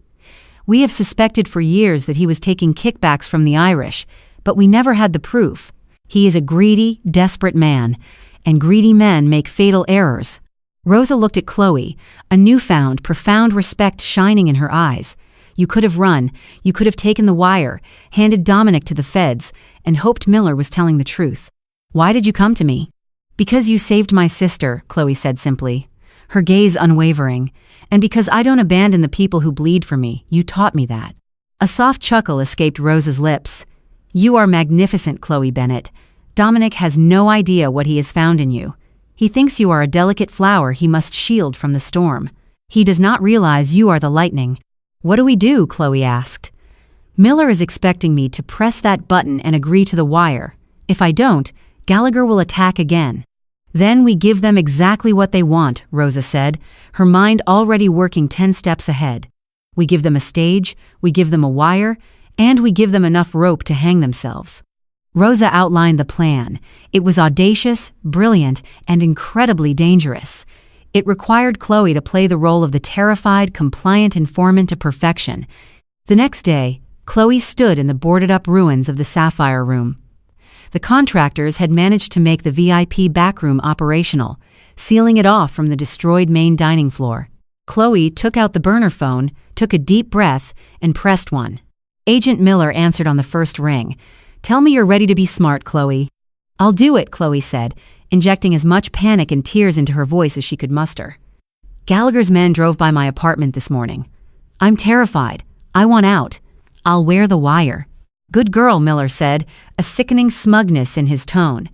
"We have suspected for years that he was taking kickbacks from the Irish, but we never had the proof. He is a greedy, desperate man, and greedy men make fatal errors." Rosa looked at Chloe, a newfound, profound respect shining in her eyes. "You could have run, you could have taken the wire, handed Dominic to the feds, and hoped Miller was telling the truth. Why did you come to me?" "Because you saved my sister," Chloe said simply, her gaze unwavering. "And because I don't abandon the people who bleed for me. You taught me that." A soft chuckle escaped Rosa's lips. "You are magnificent, Chloe Bennett. Dominic has no idea what he has found in you. He thinks you are a delicate flower he must shield from the storm. He does not realize you are the lightning." "What do we do?" Chloe asked. "Miller is expecting me to press that button and agree to the wire. If I don't, Gallagher will attack again." "Then we give them exactly what they want," Rosa said, her mind already working 10 steps ahead. "We give them a stage, we give them a wire, and we give them enough rope to hang themselves." Rosa outlined the plan. It was audacious, brilliant, and incredibly dangerous. It required Chloe to play the role of the terrified, compliant informant to perfection. The next day, Chloe stood in the boarded-up ruins of the Sapphire Room. The contractors had managed to make the VIP backroom operational, sealing it off from the destroyed main dining floor. Chloe took out the burner phone, took a deep breath, and pressed one. Agent Miller answered on the first ring. "Tell me you're ready to be smart, Chloe." "I'll do it," Chloe said, injecting as much panic and tears into her voice as she could muster. "Gallagher's men drove by my apartment this morning. I'm terrified. I want out. I'll wear the wire." "Good girl," Miller said, a sickening smugness in his tone.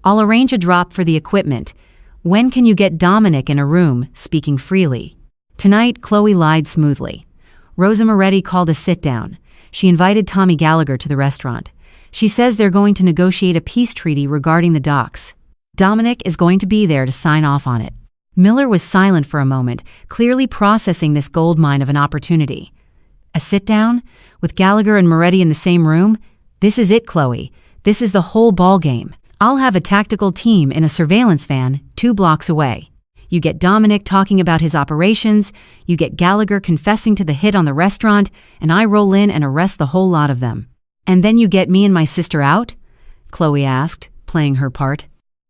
"I'll arrange a drop for the equipment. When can you get Dominic in a room, speaking freely?" Tonight, Chloe lied smoothly. Rosa Moretti called a sit-down. She invited Tommy Gallagher to the restaurant. She says they're going to negotiate a peace treaty regarding the docks. Dominic is going to be there to sign off on it. Miller was silent for a moment, clearly processing this goldmine of an opportunity. A sit-down? With Gallagher and Moretti in the same room? This is it, Chloe. This is the whole ballgame. I'll have a tactical team in a surveillance van 2 blocks away. You get Dominic talking about his operations, you get Gallagher confessing to the hit on the restaurant, and I roll in and arrest the whole lot of them. "And then you get me and my sister out?" Chloe asked, playing her part.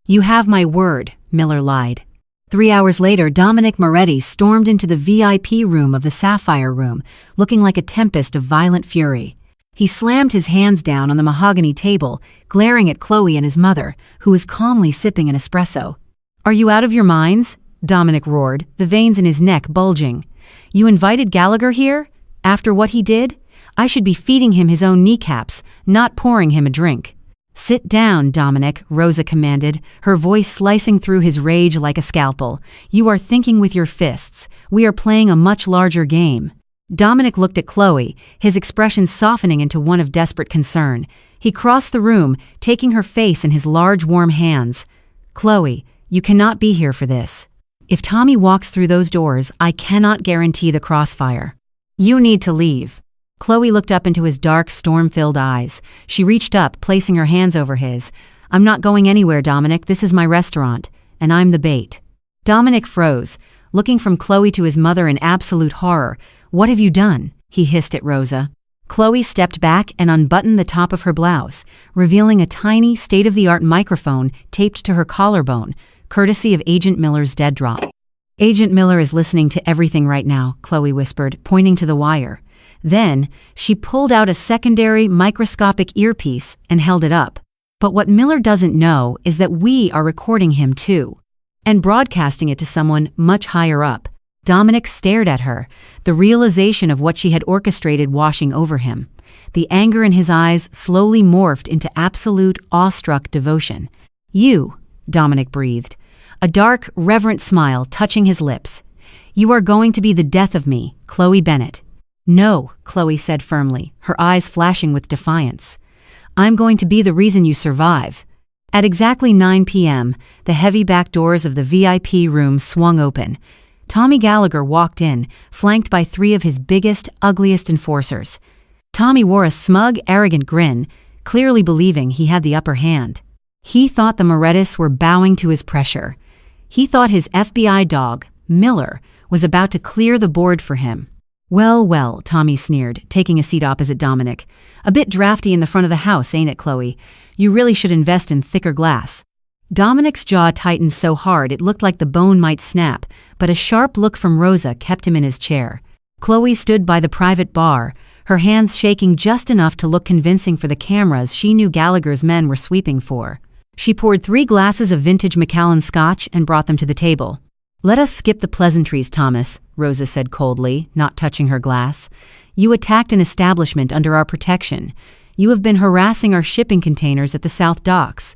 "You have my word," Miller lied. 3 hours later, Dominic Moretti stormed into the VIP room of the Sapphire Room, looking like a tempest of violent fury. He slammed his hands down on the mahogany table, glaring at Chloe and his mother, who was calmly sipping an espresso. "Are you out of your minds?" Dominic roared, the veins in his neck bulging. "You invited Gallagher here? After what he did? I should be feeding him his own kneecaps, not pouring him a drink." "Sit down, Dominic," Rosa commanded, her voice slicing through his rage like a scalpel. "You are thinking with your fists. We are playing a much larger game." Dominic looked at Chloe, his expression softening into one of desperate concern. He crossed the room, taking her face in his large, warm hands. "Chloe, you cannot be here for this. If Tommy walks through those doors, I cannot guarantee the crossfire. You need to leave." Chloe looked up into his dark, storm-filled eyes. She reached up, placing her hands over his. "I'm not going anywhere, Dominic. This is my restaurant, and I'm the bait." Dominic froze, looking from Chloe to his mother in absolute horror. "What have you done?" he hissed at Rosa. Chloe stepped back and unbuttoned the top of her blouse, revealing a tiny, state-of-the-art microphone taped to her collarbone, courtesy of Agent Miller's dead drop. "Agent Miller is listening to everything right now," Chloe whispered, pointing to the wire. Then, she pulled out a secondary microscopic earpiece and held it up. "But what Miller doesn't know is that we are recording him too, and broadcasting it to someone much higher up." Dominic stared at her, the realization of what she had orchestrated washing over him. The anger in his eyes slowly morphed into absolute, awestruck devotion. "You," Dominic breathed, a dark, reverent smile touching his lips. "You are going to be the death of me, Chloe Bennett." "No," Chloe said firmly, her eyes flashing with defiance. "I'm going to be the reason you survive." At exactly 9 p.m., the heavy back doors of the VIP room swung open. Tommy Gallagher walked in, flanked by 3 of his biggest, ugliest enforcers. Tommy wore a smug, arrogant grin, clearly believing he had the upper hand. He thought the Morettis were bowing to his pressure. He thought his FBI dog, Miller, was about to clear the board for him. Well, well, Tommy sneered, taking a seat opposite Dominic. A bit drafty in the front of the house, ain't it, Chloe? You really should invest in thicker glass. Dominic's jaw tightened so hard it looked like the bone might snap, but a sharp look from Rosa kept him in his chair. Chloe stood by the private bar, her hands shaking just enough to look convincing for the cameras she knew Gallagher's men were sweeping for. She poured 3 glasses of vintage Macallan scotch and brought them to the table. "Let us skip the pleasantries, Thomas," Rosa said coldly, not touching her glass. "You attacked an establishment under our protection. You have been harassing our shipping containers at the South Docks.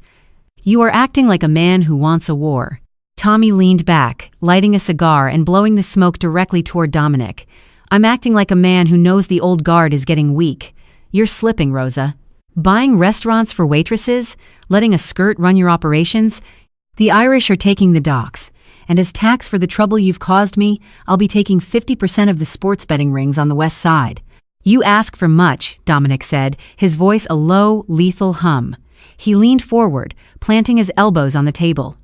You are acting like a man who wants a war." Tommy leaned back, lighting a cigar and blowing the smoke directly toward Dominic. "I'm acting like a man who knows the old guard is getting weak. You're slipping, Rosa. Buying restaurants for waitresses? Letting a skirt run your operations? The Irish are taking the docks, and as tax for the trouble you've caused me, I'll be taking 50% of the sports betting rings on the west side." "You ask for much," Dominic said, his voice a low, lethal hum. He leaned forward, planting his elbows on the table.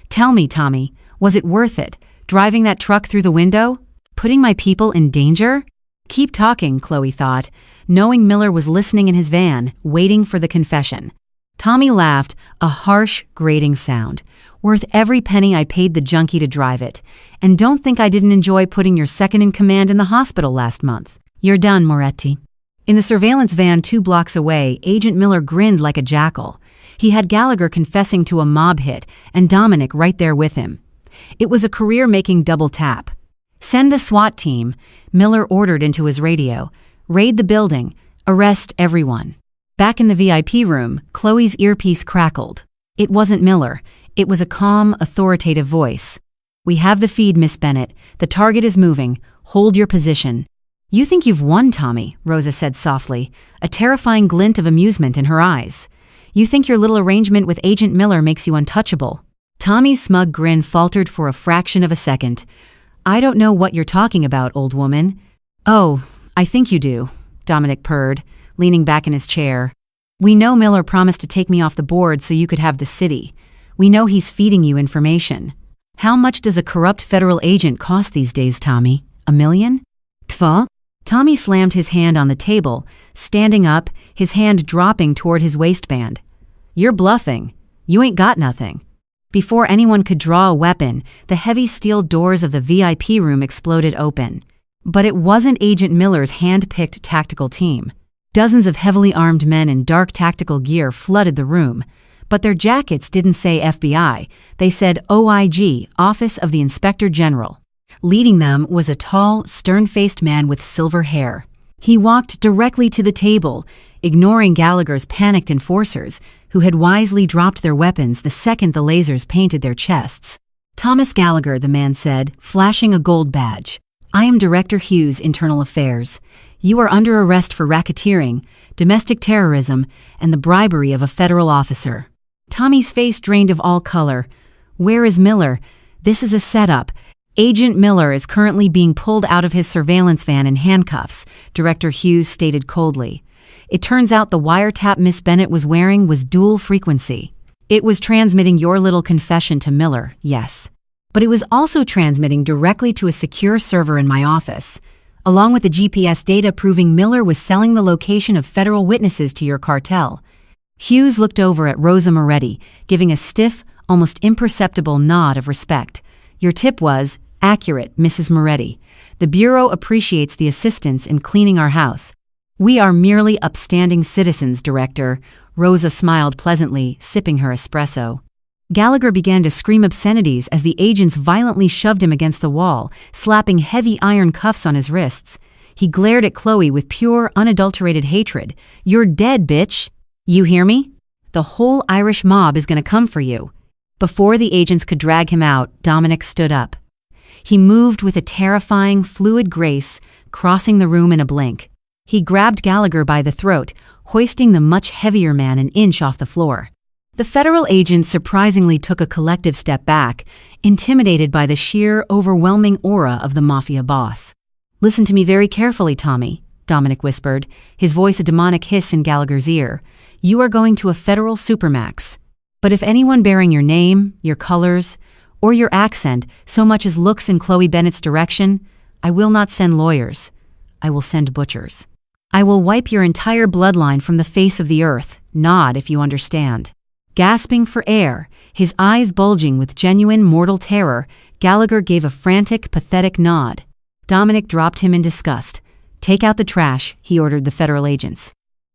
"Tell me, Tommy, was it worth it, driving that truck through the window? Putting my people in danger?" Keep talking, Chloe thought, knowing Miller was listening in his van, waiting for the confession. Tommy laughed, a harsh, grating sound. "Worth every penny I paid the junkie to drive it. And don't think I didn't enjoy putting your second-in-command in the hospital last month. You're done, Moretti." In the surveillance van 2 blocks away, Agent Miller grinned like a jackal. He had Gallagher confessing to a mob hit, and Dominic right there with him. It was a career-making double tap. "Send a SWAT team," Miller ordered into his radio. "Raid the building. Arrest everyone." Back in the VIP room, Chloe's earpiece crackled. It wasn't Miller. It was a calm, authoritative voice. "We have the feed, Miss Bennett. The target is moving. Hold your position." "You think you've won, Tommy," Rosa said softly, a terrifying glint of amusement in her eyes. "You think your little arrangement with Agent Miller makes you untouchable." Tommy's smug grin faltered for a fraction of a second. "I don't know what you're talking about, old woman." "Oh, I think you do," Dominic purred, leaning back in his chair. "We know Miller promised to take me off the board so you could have the city. We know he's feeding you information. How much does a corrupt federal agent cost these days, Tommy? $1 million? Tfa?" Tommy slammed his hand on the table, standing up, his hand dropping toward his waistband. "You're bluffing. You ain't got nothing." Before anyone could draw a weapon, the heavy steel doors of the VIP room exploded open. But it wasn't Agent Miller's hand-picked tactical team. Dozens of heavily armed men in dark tactical gear flooded the room, but their jackets didn't say FBI, they said OIG, Office of the Inspector General. Leading them was a tall, stern-faced man with silver hair. He walked directly to the table, ignoring Gallagher's panicked enforcers, who had wisely dropped their weapons the second the lasers painted their chests. "Thomas Gallagher," the man said, flashing a gold badge. "I am Director Hughes, Internal Affairs. You are under arrest for racketeering, domestic terrorism, and the bribery of a federal officer." Tommy's face drained of all color. "Where is Miller? This is a setup. Agent Miller is currently being pulled out of his surveillance van in handcuffs," Director Hughes stated coldly. "It turns out the wiretap Miss Bennett was wearing was dual frequency. It was transmitting your little confession to Miller, yes. But it was also transmitting directly to a secure server in my office, along with the GPS data proving Miller was selling the location of federal witnesses to your cartel." Hughes looked over at Rosa Moretti, giving a stiff, almost imperceptible nod of respect. "Your tip was accurate, Mrs. Moretti. The Bureau appreciates the assistance in cleaning our house." "We are merely upstanding citizens, Director," Rosa smiled pleasantly, sipping her espresso. Gallagher began to scream obscenities as the agents violently shoved him against the wall, slapping heavy iron cuffs on his wrists. He glared at Chloe with pure, unadulterated hatred. "You're dead, bitch! You hear me? The whole Irish mob is gonna come for you." Before the agents could drag him out, Dominic stood up. He moved with a terrifying, fluid grace, crossing the room in a blink. He grabbed Gallagher by the throat, hoisting the much heavier man an inch off the floor. The federal agents surprisingly took a collective step back, intimidated by the sheer, overwhelming aura of the Mafia boss. "Listen to me very carefully, Tommy," Dominic whispered, his voice a demonic hiss in Gallagher's ear. you are going to a federal supermax. But if anyone bearing your name, your colors, or your accent so much as looks in Chloe Bennett's direction, I will not send lawyers. I will send butchers. I will wipe your entire bloodline from the face of the earth. Nod if you understand." Gasping for air, his eyes bulging with genuine mortal terror, Gallagher gave a frantic, pathetic nod. Dominic dropped him in disgust. "Take out the trash," he ordered the federal agents.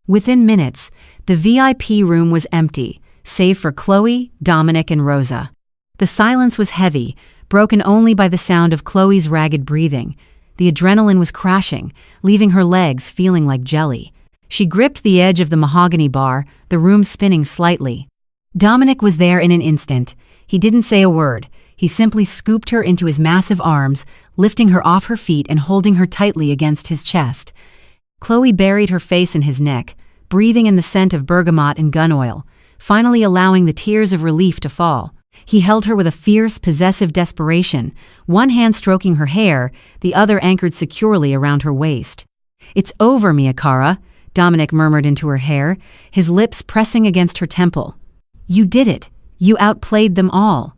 Within minutes, the VIP room was empty, save for Chloe, Dominic, and Rosa. The silence was heavy, broken only by the sound of Chloe's ragged breathing. The adrenaline was crashing, leaving her legs feeling like jelly. She gripped the edge of the mahogany bar, the room spinning slightly. Dominic was there in an instant. He didn't say a word. He simply scooped her into his massive arms, lifting her off her feet and holding her tightly against his chest. Chloe buried her face in his neck, breathing in the scent of bergamot and gun oil, finally allowing the tears of relief to fall. He held her with a fierce, possessive desperation, one hand stroking her hair, the other anchored securely around her waist. "It's over, Mia Cara," Dominic murmured into her hair, his lips pressing against her temple. "You did it. You outplayed them all.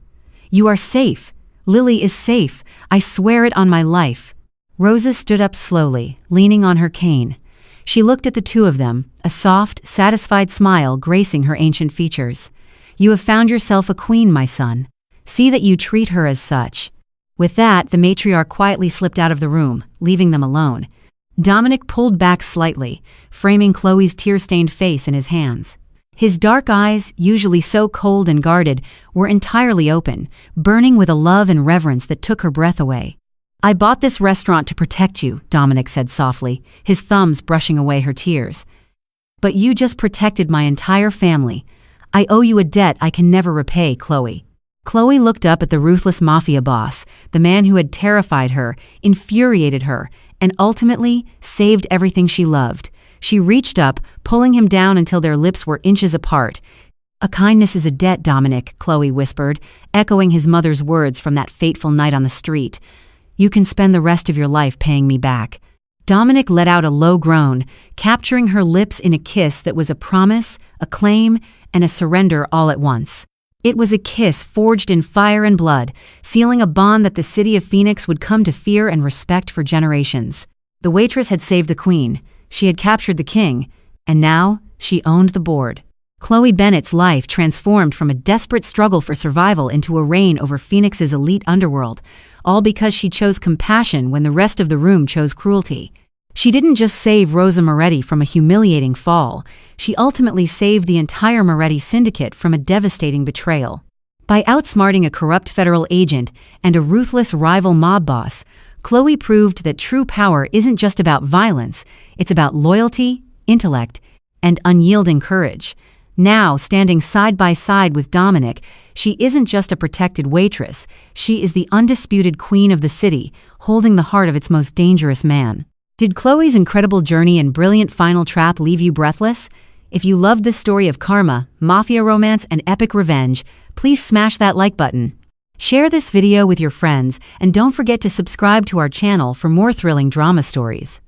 You are safe. Lily is safe. I swear it on my life." Rosa stood up slowly, leaning on her cane. She looked at the two of them, a soft, satisfied smile gracing her ancient features. "You have found yourself a queen, my son. See that you treat her as such." With that, the matriarch quietly slipped out of the room, leaving them alone. Dominic pulled back slightly, framing Chloe's tear-stained face in his hands. His dark eyes, usually so cold and guarded, were entirely open, burning with a love and reverence that took her breath away. "I bought this restaurant to protect you," Dominic said softly, his thumbs brushing away her tears. "But you just protected my entire family. I owe you a debt I can never repay, Chloe." Chloe looked up at the ruthless Mafia boss, the man who had terrified her, infuriated her, and ultimately saved everything she loved. She reached up, pulling him down until their lips were inches apart. "A kindness is a debt, Dominic," Chloe whispered, echoing his mother's words from that fateful night on the street. "You can spend the rest of your life paying me back." Dominic let out a low groan, capturing her lips in a kiss that was a promise, a claim, and a surrender all at once. It was a kiss forged in fire and blood, sealing a bond that the city of Phoenix would come to fear and respect for generations. The waitress had saved the queen, she had captured the king, and now she owned the board. Chloe Bennett's life transformed from a desperate struggle for survival into a reign over Phoenix's elite underworld, all because she chose compassion when the rest of the room chose cruelty. She didn't just save Rosa Moretti from a humiliating fall, she ultimately saved the entire Moretti syndicate from a devastating betrayal. By outsmarting a corrupt federal agent and a ruthless rival mob boss, Chloe proved that true power isn't just about violence, it's about loyalty, intellect, and unyielding courage. Now, standing side by side with Dominic, she isn't just a protected waitress, she is the undisputed queen of the city, holding the heart of its most dangerous man. Did Chloe's incredible journey and brilliant final trap leave you breathless? If you loved this story of karma, mafia romance, and epic revenge, please smash that like button. Share this video with your friends, and don't forget to subscribe to our channel for more thrilling drama stories.